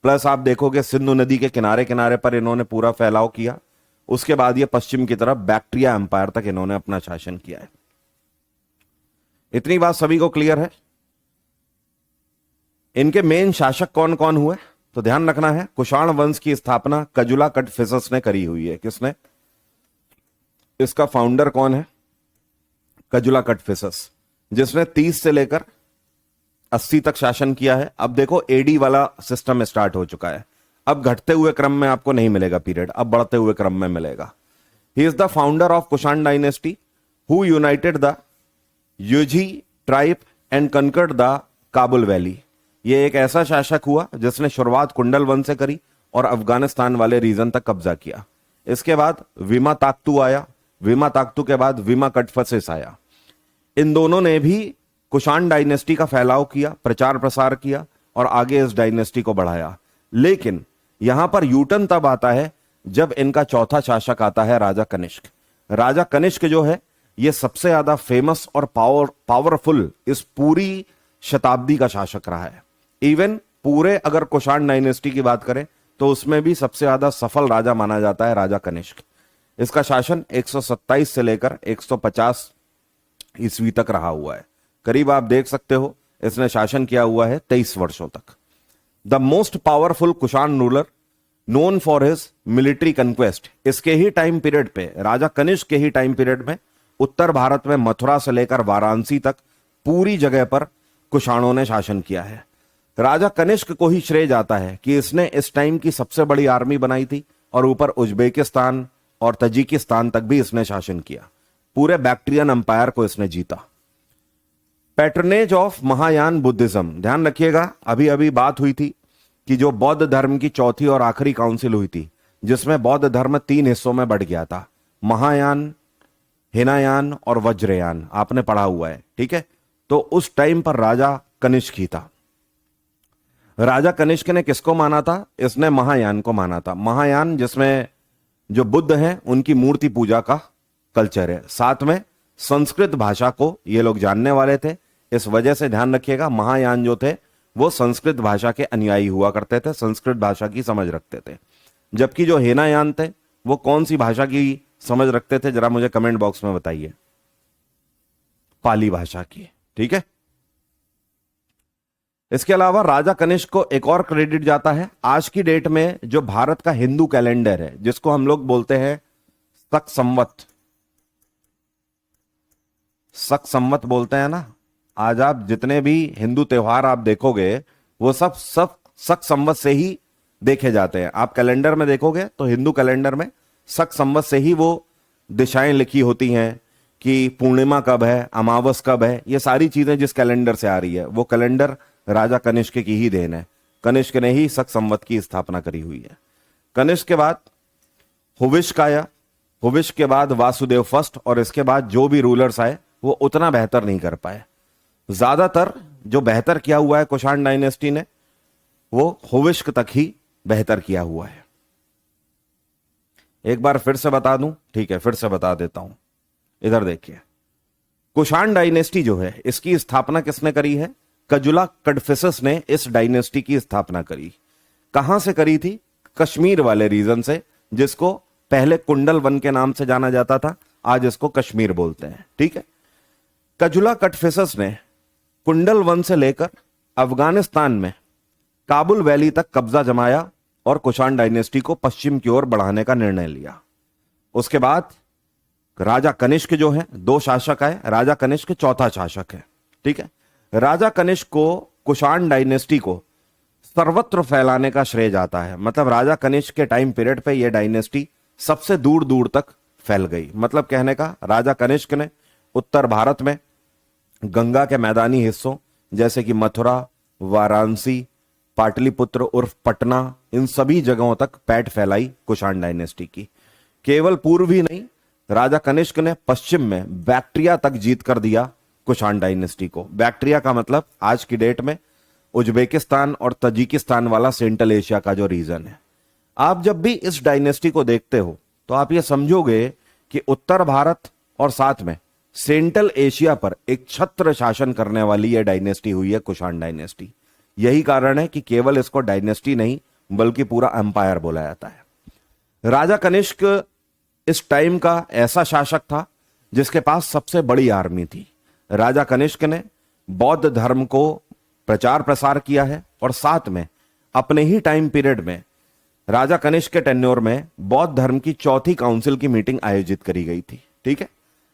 Speaker 1: प्लस आप देखोगे सिंधु नदी के किनारे किनारे पर इन्होंने पूरा फैलाव किया। उसके बाद ये पश्चिम की तरफ बैक्ट्रिया एम्पायर तक इन्होंने अपना शासन किया है। इतनी बात सभी को क्लियर है? इनके मेन शासक कौन कौन हुए? तो ध्यान रखना है, कुषाण वंश की स्थापना कजुला कटफिसस ने करी हुई है। किसने? इसका फाउंडर कौन है? कजुला कटफिसस, जिसने 30 से लेकर 80 तक शासन किया है। अब देखो एडी वाला सिस्टम स्टार्ट हो चुका है। अब घटते हुए क्रम में आपको नहीं मिलेगा पीरियड, अब बढ़ते हुए क्रम में मिलेगा। He is the founder of Kushan dynasty who united the Yuezhi tribe and conquered the Kabul valley. यह एक ऐसा शासक हुआ जिसने शुरुआत कुंडल वन से करी और अफगानिस्तान वाले रीजन तक कब्जा किया। इसके बाद विमा ताक्तू आया, विमा ताक्तू के बाद विमा कटफसिस आया। इन दोनों ने भी कुषाण डायनेस्टी का फैलाव किया, प्रचार प्रसार किया और आगे इस डायनेस्टी को बढ़ाया। लेकिन यहां पर यूटर्न तब आता है जब इनका चौथा शासक आता है राजा कनिष्क। राजा कनिष्क जो है यह सबसे ज्यादा फेमस और पावरफुल इस पूरी शताब्दी का शासक रहा है। इवन पूरे अगर कुषाण डायनेस्टी की बात करें तो उसमें भी सबसे ज्यादा सफल राजा माना जाता है राजा कनिष्क। इसका शासन 127 से लेकर 150 ईस्वी तक रहा हुआ है। करीब आप देख सकते हो इसने शासन किया हुआ है 23 वर्षों तक। The most powerful Kushan ruler known for his military conquest. इसके ही टाइम पीरियड पे, राजा कनिष्क के ही टाइम पीरियड में उत्तर भारत में मथुरा से लेकर वाराणसी तक पूरी जगह पर कुषाणों ने शासन किया है। राजा कनिष्क को ही श्रेय जाता है कि इसने इस टाइम की सबसे बड़ी आर्मी बनाई थी और ऊपर उज्बेकिस्तान और तजिकिस्तान तक भी इसने शासन किया। पूरे बैक्ट्रियन अंपायर को इसने जीता। पैटर्नेज ऑफ महायान बुद्धिज्म, ध्यान रखिएगा, अभी अभी बात हुई थी कि जो बौद्ध धर्म की चौथी और आखिरी काउंसिल हुई थी जिसमें बौद्ध धर्म 3 हिस्सों में बढ़ गया था, महायान, हिनायान और वज्रयान, आपने पढ़ा हुआ है, ठीक है। तो उस टाइम पर राजा कनिष्क ही था। राजा कनिष्क ने किसको माना था? इसने महायान को माना था। महायान जिसमें जो बुद्ध हैं उनकी मूर्ति पूजा का कल्चर है। साथ में संस्कृत भाषा को ये लोग जानने वाले थे, इस वजह से ध्यान रखिएगा महायान जो थे वो संस्कृत भाषा के अनुयायी हुआ करते थे, संस्कृत भाषा की समझ रखते थे। जबकि जो हिनायान थे वो कौन सी भाषा की समझ रखते थे, जरा मुझे कमेंट बॉक्स में बताइए। पाली भाषा की, ठीक है। इसके अलावा राजा कनिष्क को एक और क्रेडिट जाता है। आज की डेट में जो भारत का हिंदू कैलेंडर है, जिसको हम लोग बोलते हैं शक संवत, शक संवत बोलते हैं ना, आज आप जितने भी हिंदू त्योहार आप देखोगे वो सब सब शक संवत से ही देखे जाते हैं। आप कैलेंडर में देखोगे तो हिंदू कैलेंडर में शक संवत से ही वो दिशाएं लिखी होती हैं कि पूर्णिमा कब है, अमावस कब है, ये सारी चीजें जिस कैलेंडर से आ रही है वो कैलेंडर राजा कनिष्क की ही देन है। कनिष्क ने ही शक संवत की स्थापना करी हुई है। कनिष्क के बाद हुविष्क आया, हुविष्क के बाद वासुदेव फर्स्ट, और इसके बाद जो भी रूलर्स आए वो उतना बेहतर नहीं कर पाए। ज्यादातर जो बेहतर किया हुआ है कुषाण डायनेस्टी ने वो हुविष्क तक ही बेहतर किया हुआ है। एक बार फिर से बता दूं, ठीक है, फिर से बता देता हूं। इधर देखिए, कुषाण डायनेस्टी जो है इसकी स्थापना किसने करी है? कजुला कड़फिसस ने इस डायनेस्टी की स्थापना करी। कहां से करी थी? कश्मीर वाले रीजन से, जिसको पहले कुंडल वन के नाम से जाना जाता था, आज इसको कश्मीर बोलते हैं, ठीक है। कजुला कड़फिसस ने कुंडल वन से लेकर अफगानिस्तान में काबुल वैली तक कब्जा जमाया और कुषाण डायनेस्टी को पश्चिम की ओर बढ़ाने का निर्णय लिया। उसके बाद राजा कनिष्क जो है, 2 शासक आए, राजा कनिष्क चौथा शासक है, ठीक है। राजा कनिष्क को कुषाण डायनेस्टी को सर्वत्र फैलाने का श्रेय जाता है। मतलब राजा कनिष्क के टाइम पीरियड पे यह डायनेस्टी सबसे दूर दूर तक फैल गई। मतलब कहने का, राजा कनिष्क ने उत्तर भारत में गंगा के मैदानी हिस्सों जैसे कि मथुरा, वाराणसी, पाटलिपुत्र उर्फ पटना, इन सभी जगहों तक पैठ फैलाई कुषाण डायनेस्टी की। केवल पूर्व ही नहीं, राजा कनिष्क ने पश्चिम में बैक्ट्रिया तक जीत कर दिया कुषाण डायनेस्टी को। बैक्ट्रिया का मतलब आज की डेट में उज्बेकिस्तान और तजिकिस्तान वाला सेंट्रल एशिया का जो रीजन है। आप जब भी इस डायनेस्टी को देखते हो तो आप ये समझोगे कि उत्तर भारत और साथ में सेंट्रल एशिया पर एक छत्र शासन करने वाली यह डायनेस्टी हुई है कुषाण डायनेस्टी। यही कारण है कि केवल इसको डायनेस्टी नहीं बल्कि पूरा एम्पायर बोला जाता है। राजा कनिष्क इस टाइम का ऐसा शासक था जिसके पास सबसे बड़ी आर्मी थी। राजा कनिष्क ने बौद्ध धर्म को प्रचार प्रसार किया है और साथ में अपने ही टाइम पीरियड में राजा कनिष्क के टेन्योर में बौद्ध धर्म की चौथी काउंसिल की मीटिंग आयोजित करी गई थी, ठीक है।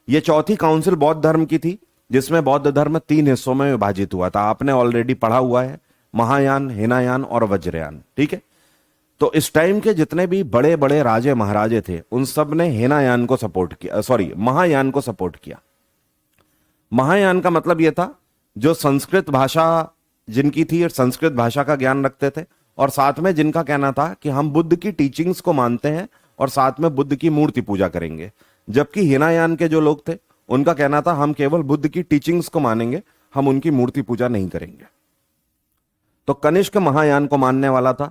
Speaker 1: यह चौथी काउंसिल बौद्ध धर्म की थी जिसमें बौद्ध धर्म 3 हिस्सों में विभाजित हुआ था। आपने ऑलरेडी पढ़ा हुआ है, महायान, हिनायान और वज्रयान, ठीक है। तो इस टाइम के जितने भी बड़े बड़े राजे महाराजे थे उन सब ने हिनायान को सपोर्ट किया, महायान को सपोर्ट किया। महायान का मतलब यह था जो संस्कृत भाषा जिनकी थी और संस्कृत भाषा का ज्ञान रखते थे, और साथ में जिनका कहना था कि हम बुद्ध की टीचिंग्स को मानते हैं और साथ में बुद्ध की मूर्ति पूजा करेंगे। जबकि हिनायान के जो लोग थे उनका कहना था हम केवल बुद्ध की टीचिंग्स को मानेंगे, हम उनकी मूर्ति पूजा नहीं करेंगे। तो कनिष्क महायान को मानने वाला था।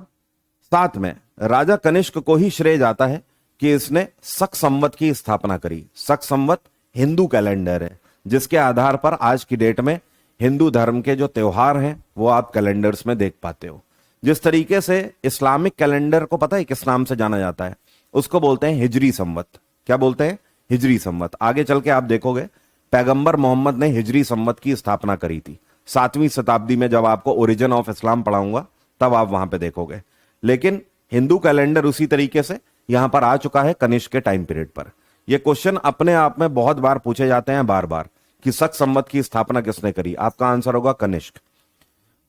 Speaker 1: साथ में राजा कनिष्क को ही श्रेय जाता है कि इसने शक संवत की स्थापना करी। शक संवत हिंदू कैलेंडर है जिसके आधार पर आज की डेट में हिंदू धर्म के जो त्योहार हैं वो आप कैलेंडर्स में देख पाते हो। जिस तरीके से इस्लामिक कैलेंडर को पता है किस नाम से जाना जाता है? उसको बोलते हैं हिजरी संवत। क्या बोलते हैं? हिजरी संवत। आगे चल के आप देखोगे पैगंबर मोहम्मद ने हिजरी संवत की स्थापना करी थी 7वीं शताब्दी में। जब आपको ओरिजिन ऑफ इस्लाम पढ़ाऊंगा तब आप वहां पे देखोगे। लेकिन हिंदू कैलेंडर उसी तरीके से यहां पर आ चुका है कनिष्क के टाइम पीरियड पर। यह क्वेश्चन अपने आप में बहुत बार पूछे जाते हैं, बार बार, कि शक संवत की स्थापना किसने करी? आपका आंसर होगा कनिष्क।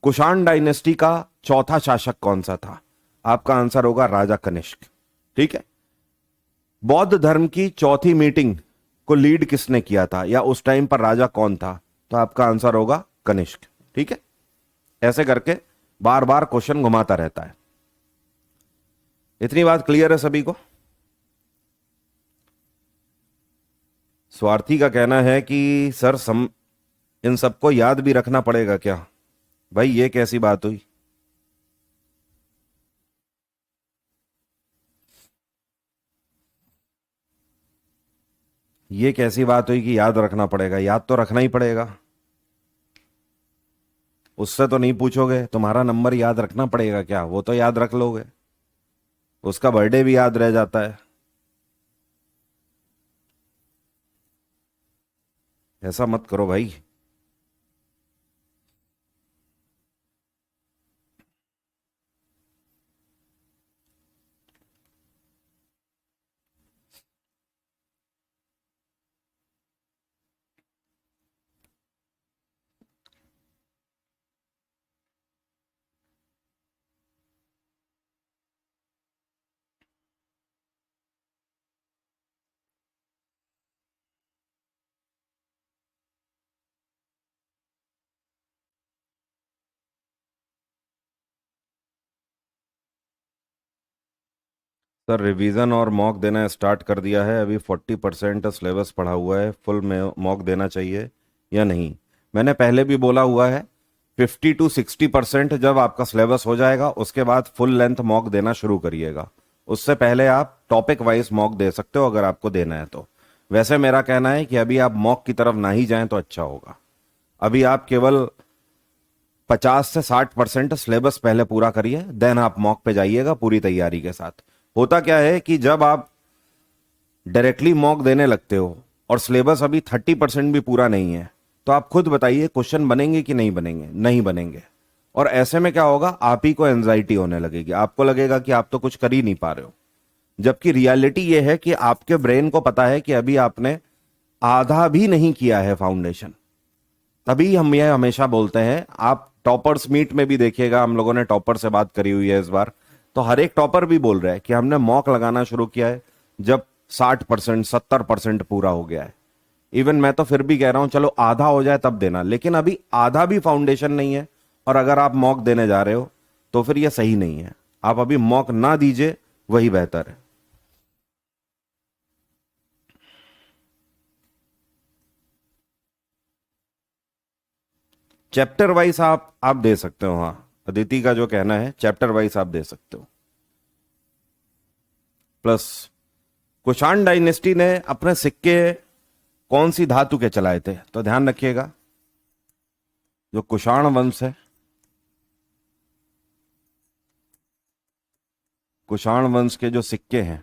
Speaker 1: कुषाण डायनेस्टी का चौथा शासक कौन सा था? आपका आंसर होगा राजा कनिष्क, ठीक है। बौद्ध धर्म की चौथी मीटिंग को लीड किसने किया था या उस टाइम पर राजा कौन था? तो आपका आंसर होगा कनिष्क, ठीक है। ऐसे करके बार बार क्वेश्चन घुमाता रहता है। इतनी बात क्लियर है सभी को? स्वार्थी का कहना है कि सर इन सबको याद भी रखना पड़ेगा क्या? भाई ये कैसी बात हुई? ये कैसी बात हुई कि याद रखना पड़ेगा? याद तो रखना ही पड़ेगा। उससे तो नहीं पूछोगे तुम्हारा नंबर याद रखना पड़ेगा क्या? वो तो याद रख लोगे। उसका बर्थडे भी याद रह जाता है। ऐसा मत करो भाई। सर रिवीजन और मॉक देना स्टार्ट कर दिया है। अभी 40% सिलेबस पढ़ा हुआ है। फुल में मॉक देना चाहिए या नहीं? मैंने पहले भी बोला हुआ है 50 to 60% जब आपका सिलेबस हो जाएगा उसके बाद फुल लेंथ मॉक देना शुरू करिएगा। उससे पहले आप टॉपिक वाइज मॉक दे सकते हो अगर आपको देना है तो। वैसे मेरा कहना है कि अभी आप मॉक की तरफ ना ही जाएं तो अच्छा होगा। अभी आप केवल 50 से 60% सिलेबस पहले पूरा करिए, देन आप मॉक पे जाइएगा पूरी तैयारी के साथ। होता क्या है कि जब आप डायरेक्टली मॉक देने लगते हो और सिलेबस अभी 30% भी पूरा नहीं है तो आप खुद बताइए क्वेश्चन बनेंगे कि नहीं बनेंगे? नहीं बनेंगे। और ऐसे में क्या होगा, आप ही को एंजाइटी होने लगेगी। आपको लगेगा कि आप तो कुछ कर ही नहीं पा रहे हो। जबकि रियलिटी ये है कि आपके ब्रेन को पता है कि अभी आपने आधा भी नहीं किया है फाउंडेशन। तभी हम यह हमेशा बोलते हैं, आप टॉपर्स मीट में भी देखिएगा, हम लोगों ने टॉपर से बात करी हुई है इस बार, तो हर एक टॉपर भी बोल रहा है कि हमने मॉक लगाना शुरू किया है जब 60% 70% पूरा हो गया है। इवन मैं तो फिर भी कह रहा हूं चलो आधा हो जाए तब देना, लेकिन अभी आधा भी फाउंडेशन नहीं है और अगर आप मॉक देने जा रहे हो तो फिर यह सही नहीं है। आप अभी मॉक ना दीजिए, वही बेहतर है। चैप्टर वाइज आप दे सकते हो। हाँ, अदिति का जो कहना है चैप्टर वाइज आप दे सकते हो। प्लस कुषाण डायनेस्टी ने अपने सिक्के कौन सी धातु के चलाए थे? तो ध्यान रखिएगा, जो कुषाण वंश है, कुषाण वंश के जो सिक्के हैं,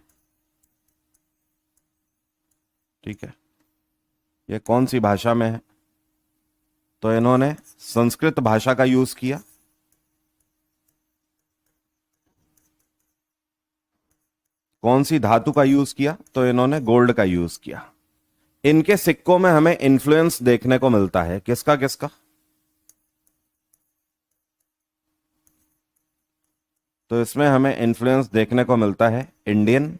Speaker 1: ठीक है, ये कौन सी भाषा में है? तो इन्होंने संस्कृत भाषा का यूज किया। कौन सी धातु का यूज किया? तो इन्होंने गोल्ड का यूज किया। इनके सिक्कों में हमें इन्फ्लुएंस देखने को मिलता है, किसका किसका? तो इसमें हमें इन्फ्लुएंस देखने को मिलता है इंडियन,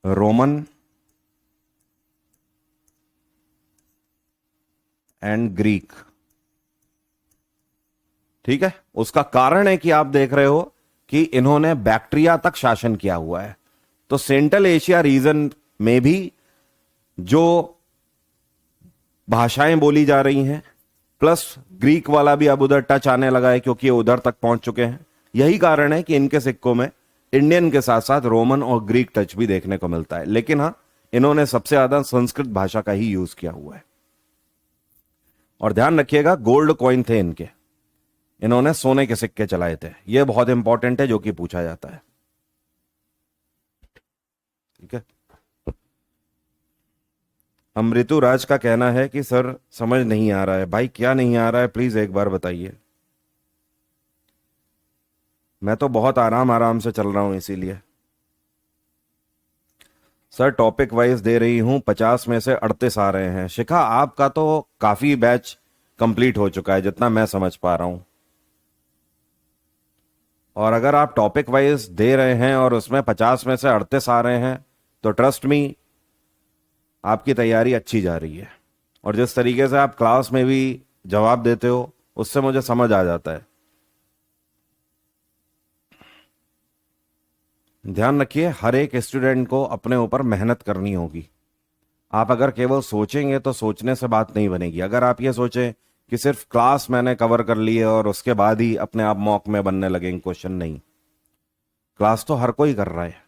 Speaker 1: रोमन एंड ग्रीक। ठीक है, उसका कारण है कि आप देख रहे हो कि इन्होंने बैक्टीरिया तक शासन किया हुआ है। तो सेंट्रल एशिया रीजन में भी जो भाषाएं बोली जा रही हैं, प्लस ग्रीक वाला भी अब उधर टच आने लगा है क्योंकि ये उधर तक पहुंच चुके हैं। यही कारण है कि इनके सिक्कों में इंडियन के साथ साथ रोमन और ग्रीक टच भी देखने को मिलता है। लेकिन हाँ, इन्होंने सबसे ज्यादा संस्कृत भाषा का ही यूज किया हुआ है। और ध्यान रखिएगा, गोल्ड कॉइन थे इनके, इन्होंने सोने के सिक्के चलाए थे। यह बहुत इंपॉर्टेंट है, जो कि पूछा जाता है। ठीक है। अमृतु राज का कहना है कि सर समझ नहीं आ रहा है। भाई क्या नहीं आ रहा है, प्लीज एक बार बताइए। मैं तो बहुत आराम आराम से चल रहा हूं इसीलिए। सर टॉपिक वाइज दे रही हूं, 50 में से 38 आ रहे हैं। शिखा आपका तो काफी बैच कंप्लीट हो चुका है जितना मैं समझ पा रहा हूं। और अगर आप टॉपिक वाइज दे रहे हैं और उसमें 50 में से 38 आ रहे हैं तो ट्रस्ट मी, आपकी तैयारी अच्छी जा रही है। और जिस तरीके से आप क्लास में भी जवाब देते हो उससे मुझे समझ आ जाता है। ध्यान रखिए, हर एक स्टूडेंट को अपने ऊपर मेहनत करनी होगी। आप अगर केवल सोचेंगे तो सोचने से बात नहीं बनेगी। अगर आप ये सोचें कि सिर्फ क्लास मैंने कवर कर ली है और उसके बाद ही अपने आप मॉक में बनने लगेंगे क्वेश्चन, नहीं, क्लास तो हर कोई कर रहा है।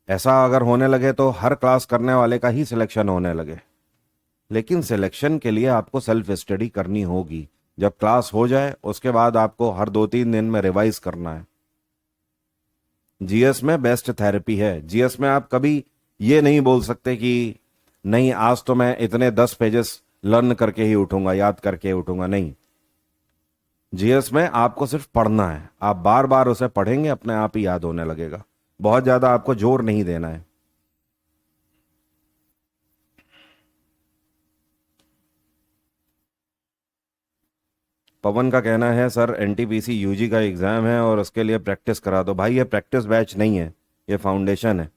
Speaker 1: ऐसा अगर होने लगे तो हर क्लास करने वाले का ही सिलेक्शन होने लगे, लेकिन सिलेक्शन के लिए आपको सेल्फ स्टडी करनी होगी। जब क्लास हो जाए उसके बाद आपको हर 2-3 दिन में रिवाइज करना है। जीएस में बेस्ट थेरेपी है। जीएस में आप कभी ये नहीं बोल सकते कि नहीं आज तो मैं इतने 10 पेजेस लर्न करके ही उठूंगा, याद करके उठूंगा, नहीं। जीएस में आपको सिर्फ पढ़ना है। आप बार बार उसे पढ़ेंगे, अपने आप ही याद होने लगेगा। बहुत ज्यादा आपको जोर नहीं देना है। पवन का कहना है सर एनटीपीसी यूजी का एग्जाम है और उसके लिए प्रैक्टिस करा दो। भाई ये प्रैक्टिस बैच नहीं है, ये फाउंडेशन है।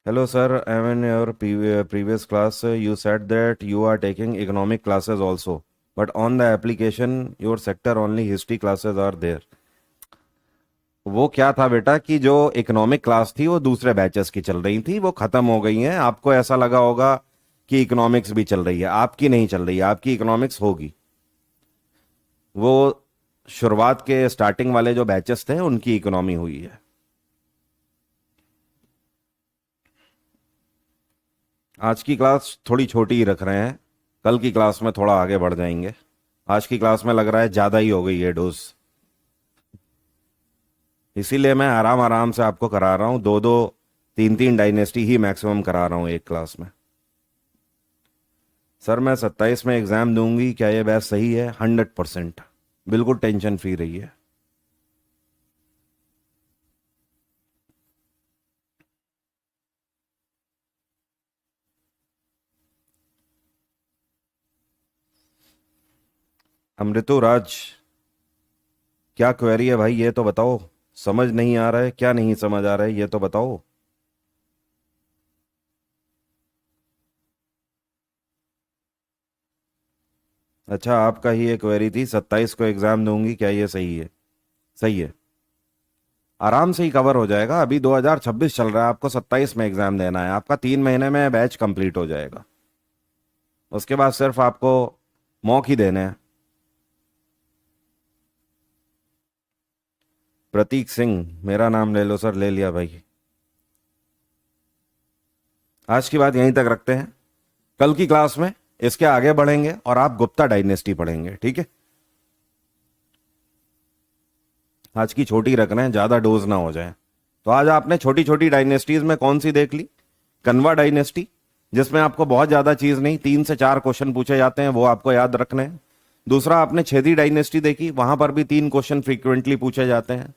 Speaker 1: Hello sir, I am in your previous class. You said that you are taking economic classes also, but on the application your sector only history classes are there. वो क्या था बेटा कि जो इकोनॉमिक क्लास थी वो दूसरे बैचेस की चल रही थी, वो खत्म हो गई हैं। आपको ऐसा लगा होगा कि इकोनॉमिक्स भी चल रही है, आपकी नहीं चल रही है, आपकी इकोनॉमिक्स होगी। वो शुरुआत के स्टार्टिंग वाले जो बैचेस थे उनकी इकोनॉमी हुई है। आज की क्लास थोड़ी छोटी ही रख रहे हैं, कल की क्लास में थोड़ा आगे बढ़ जाएंगे। आज की क्लास में लग रहा है ज़्यादा ही हो गई है डोज, इसीलिए मैं आराम आराम से आपको करा रहा हूं। 2-2, 3-3 डायनेस्टी ही मैक्सिमम करा रहा हूं एक क्लास में। सर मैं 27 में एग्ज़ाम दूंगी, क्या ये बैच सही है? 100%, बिल्कुल टेंशन फ्री रही है। अमृतो राज, क्या क्वेरी है भाई ये तो बताओ। समझ नहीं आ रहा है, क्या नहीं समझ आ रहा है ये तो बताओ। अच्छा, आपका ही एक क्वेरी थी, 27 को एग्जाम दूंगी, क्या ये सही है? सही है, आराम से ही कवर हो जाएगा। अभी 2026 चल रहा है, आपको 27 में एग्जाम देना है। आपका 3 महीने में बैच कंप्लीट हो जाएगा, उसके बाद सिर्फ आपको मॉक ही देने हैं। प्रतीक सिंह, मेरा नाम ले लो सर। ले लिया भाई। आज की बात यहीं तक रखते हैं, कल की क्लास में इसके आगे बढ़ेंगे और आप गुप्ता डायनेस्टी पढ़ेंगे, ठीक है? आज की छोटी रख रहे हैं, ज्यादा डोज ना हो जाए। तो आज आपने छोटी छोटी डायनेस्टीज में कौन सी देख ली? कन्वा डायनेस्टी, जिसमें आपको बहुत ज्यादा चीज नहीं, 3 से 4 क्वेश्चन पूछे जाते हैं, वो आपको याद रखने हैं। दूसरा आपने छेदी डायनेस्टी देखी, वहां पर भी 3 क्वेश्चन फ्रीक्वेंटली पूछे जाते हैं।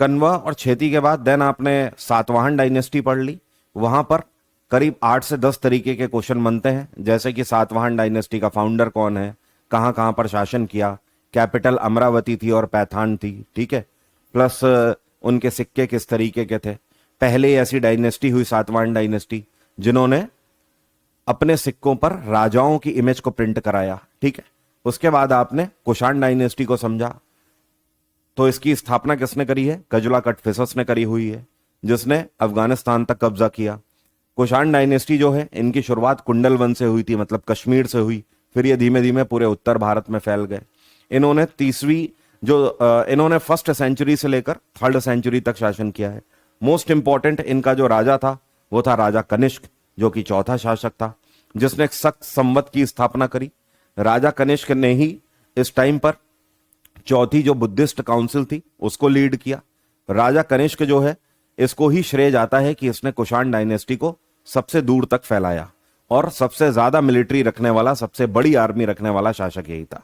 Speaker 1: कन्वा और छेदी के बाद देन आपने सातवाहन डायनेस्टी पढ़ ली, वहां पर करीब 8 से 10 तरीके के क्वेश्चन बनते हैं, जैसे कि सातवाहन डायनेस्टी का फाउंडर कौन है, कहां कहां पर शासन किया, कैपिटल अमरावती थी और पैथान थी, ठीक है, प्लस उनके सिक्के किस तरीके के थे। पहले ऐसी डायनेस्टी हुई सातवाहन डायनेस्टी जिन्होंने अपने सिक्कों पर राजाओं की इमेज को प्रिंट कराया, ठीक है। उसके बाद आपने कुषाण डायनेस्टी को समझा, तो इसकी स्थापना किसने करी है? कजुला कटफिसस ने करी हुई है, जिसने अफगानिस्तान तक कब्जा किया। कुषाण डायनेस्टी जो है, इनकी शुरुआत कुंडल वन से हुई थी, मतलब कश्मीर से हुई, फिर ये धीमे धीमे पूरे उत्तर भारत में फैल गए। इन्होंने इन्होंने 1st सेंचुरी से लेकर 3rd सेंचुरी तक शासन किया है। मोस्ट इंपॉर्टेंट इनका जो राजा था वो था राजा कनिष्क, जो कि चौथा शासक था, जिसने सख्त संवत की स्थापना करी। राजा कनिष्क ने ही इस टाइम पर चौथी जो बुद्धिस्ट काउंसिल थी उसको लीड किया। राजा कनिष्क जो है, इसको ही श्रेय जाता है कि इसने कुषाण डायनेस्टी को सबसे दूर तक फैलाया और सबसे ज्यादा मिलिट्री रखने वाला, सबसे बड़ी आर्मी रखने वाला शासक यही था।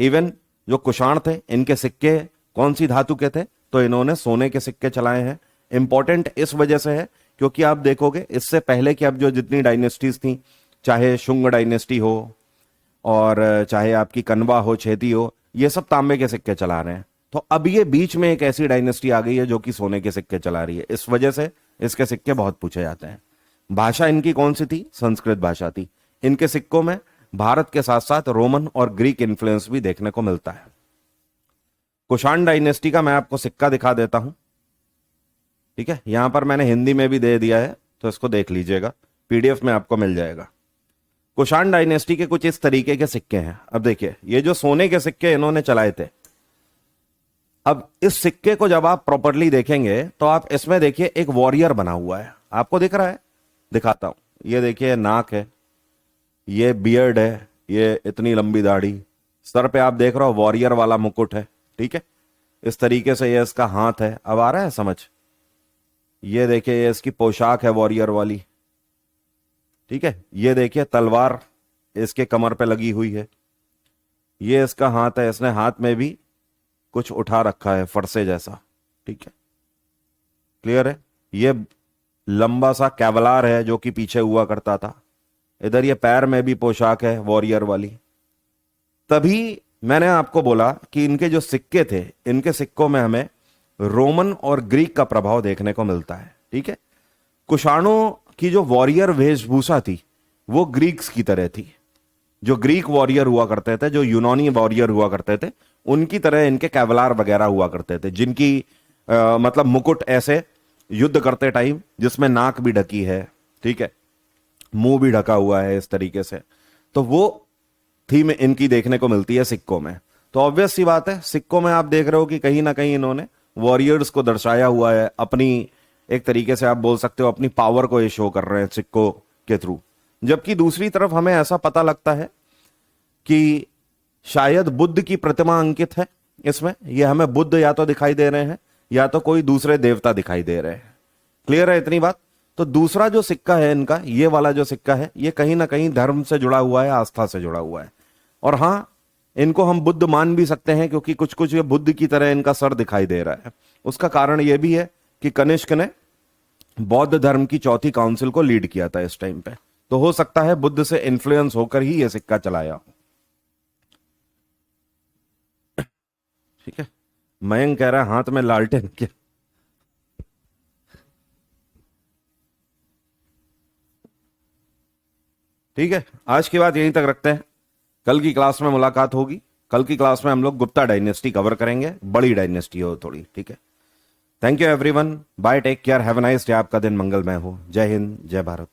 Speaker 1: इवन जो कुषाण थे, इनके सिक्के कौन सी धातु के थे? तो इन्होंने सोने के सिक्के चलाए हैं। इंपॉर्टेंट इस वजह से है क्योंकि आप देखोगे इससे पहले कि अब जो जितनी डायनेस्टीज थी, चाहे शुंग डायनेस्टी हो और चाहे आपकी कन्वा हो, छेदी हो, ये सब तांबे के सिक्के चला रहे हैं। तो अब ये बीच में एक ऐसी डायनेस्टी आ गई है जो कि सोने के सिक्के चला रही है, इस वजह से इसके सिक्के बहुत पूछे जाते हैं। भाषा इनकी कौन सी थी? संस्कृत भाषा थी। इनके सिक्कों में भारत के साथ साथ रोमन और ग्रीक इन्फ्लुएंस भी देखने को मिलता है। कुषाण डायनेस्टी का मैं आपको सिक्का दिखा देता हूं, ठीक है, यहां पर मैंने हिंदी में भी दे दिया है, तो इसको देख लीजिएगा, पीडीएफ में आपको मिल जाएगा। कुषाण डायनेस्टी के कुछ इस तरीके के सिक्के हैं। अब देखिए, ये जो सोने के सिक्के इन्होंने चलाए थे, अब इस सिक्के को जब आप प्रॉपरली देखेंगे तो आप इसमें देखिए एक वॉरियर बना हुआ है, आपको दिख रहा है? दिखाता हूं, ये देखिए नाक है, ये बियर्ड है, ये इतनी लंबी दाढ़ी, सर पे आप देख रहे हो वॉरियर वाला मुकुट है, ठीक है, इस तरीके से ये इसका हाथ है। अब आ रहा है समझ? ये देखिए ये इसकी पोशाक है वॉरियर वाली, ठीक है, ये देखिए तलवार इसके कमर पे लगी हुई है, ये इसका हाथ है, इसने हाथ में भी कुछ उठा रखा है फरसे जैसा, ठीक है, क्लियर है? ये लंबा सा कैवलार है जो कि पीछे हुआ करता था, इधर ये पैर में भी पोशाक है वॉरियर वाली। तभी मैंने आपको बोला कि इनके जो सिक्के थे, इनके सिक्कों में हमें रोमन और ग्रीक का प्रभाव देखने को मिलता है, ठीक है। कुषाणों की जो वॉरियर वेशभूषा थी वो ग्रीक्स की तरह थी, जो ग्रीक वॉरियर हुआ करते थे, जो यूनानी वॉरियर हुआ करते थे, उनकी तरह इनके कैवलार वगैरह हुआ करते थे, जिनकी मतलब मुकुट ऐसे युद्ध करते टाइम जिसमें नाक भी ढकी है, ठीक है, मुंह भी ढका हुआ है इस तरीके से, तो वो थीम इनकी देखने को मिलती है सिक्कों में। तो ऑब्वियस सी बात है, सिक्कों में आप देख रहे हो कि कहीं ना कहीं इन्होंने वॉरियर्स को दर्शाया हुआ है, अपनी एक तरीके से आप बोल सकते हो अपनी पावर को ये शो कर रहे हैं सिक्कों के थ्रू। जबकि दूसरी तरफ हमें ऐसा पता लगता है कि शायद बुद्ध की प्रतिमा अंकित है इसमें, ये हमें बुद्ध या तो दिखाई दे रहे हैं या तो कोई दूसरे देवता दिखाई दे रहे हैं। क्लियर है इतनी बात? तो दूसरा जो सिक्का है इनका, ये वाला जो सिक्का है, ये कहीं ना कहीं धर्म से जुड़ा हुआ है, आस्था से जुड़ा हुआ है। और हां, इनको हम बुद्ध मान भी सकते हैं क्योंकि कुछ कुछ ये बुद्ध की तरह इनका सर दिखाई दे रहा है। उसका कारण यह भी है कि कनिष्क ने बौद्ध धर्म की चौथी काउंसिल को लीड किया था इस टाइम पे, तो हो सकता है बुद्ध से इन्फ्लुएंस होकर ही यह सिक्का चलाया हो। ठीक है, मयंक कह रहा है हाथ में लालटेन क्या? ठीक है, आज की बात यहीं तक रखते हैं, कल की क्लास में मुलाकात होगी। कल की क्लास में हम लोग गुप्ता डायनेस्टी कवर करेंगे, बड़ी डायनेस्टी हो थोड़ी, ठीक है। Thank you everyone, bye, take care, have a nice day, आपका दिन मंगलमय हो। जय हिंद, जय भारत।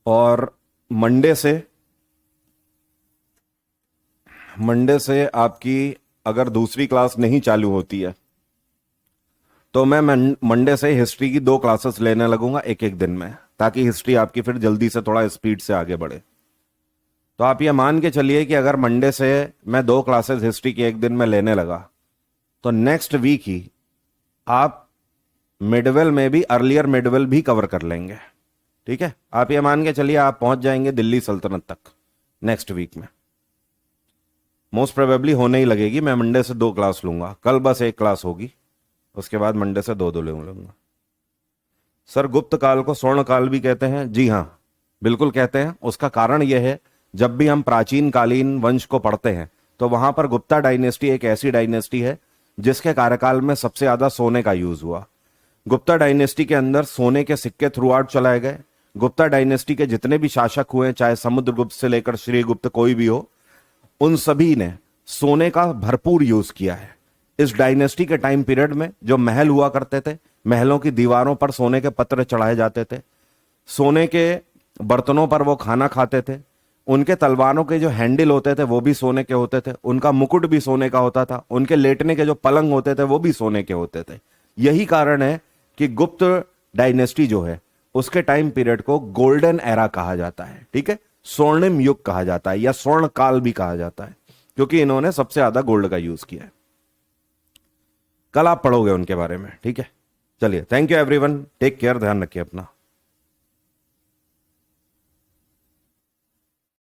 Speaker 1: और मंडे से आपकी अगर दूसरी क्लास नहीं चालू होती है तो मैं मंडे से हिस्ट्री की 2 क्लासेस लेने लगूंगा एक एक दिन में, ताकि हिस्ट्री आपकी फिर जल्दी से थोड़ा स्पीड से आगे बढ़े। तो आप ये मान के चलिए कि अगर मंडे से मैं 2 क्लासेस हिस्ट्री की एक दिन में लेने लगा तो नेक्स्ट वीक ही आप मिडवेल में भी, अर्लियर मिडवेल भी कवर कर लेंगे, ठीक है। आप ये मान के चलिए आप पहुंच जाएंगे दिल्ली सल्तनत तक नेक्स्ट वीक में। मोस्ट प्रोबेबली होने ही लगेगी, मैं मंडे से 2 क्लास लूंगा, कल बस 1 क्लास होगी, उसके बाद मंडे से 2 लूंगा। सर गुप्त काल को स्वर्ण काल भी कहते हैं? जी हाँ, बिल्कुल कहते हैं। उसका कारण यह है, जब भी हम प्राचीन कालीन वंश को पढ़ते हैं तो वहां पर गुप्ता डायनेस्टी एक ऐसी डायनेस्टी है जिसके कार्यकाल में सबसे ज्यादा सोने का यूज हुआ। गुप्ता डायनेस्टी के अंदर सोने के सिक्के थ्रू आउट चलाए गए। गुप्ता डायनेस्टी के जितने भी शासक हुए, चाहे समुद्रगुप्त से लेकर श्रीगुप्त कोई भी हो, उन सभी ने सोने का भरपूर यूज किया है। इस डायनेस्टी के टाइम पीरियड में जो महल हुआ करते थे, महलों की दीवारों पर सोने के पत्र चढ़ाए जाते थे, सोने के बर्तनों पर वो खाना खाते थे, उनके तलवारों के जो हैंडल होते थे वो भी सोने के होते थे, उनका मुकुट भी सोने का होता था, उनके लेटने के जो पलंग होते थे वो भी सोने के होते थे। यही कारण है कि गुप्त डायनेस्टी जो है उसके टाइम पीरियड को गोल्डन एरा कहा जाता है, ठीक है, स्वर्णिम युग कहा जाता है या स्वर्ण काल भी कहा जाता है, क्योंकि इन्होंने सबसे ज्यादा गोल्ड का यूज किया है। कल आप पढ़ोगे उनके बारे में, ठीक है। चलिए, thank you everyone, take care, ध्यान रखिए अपना।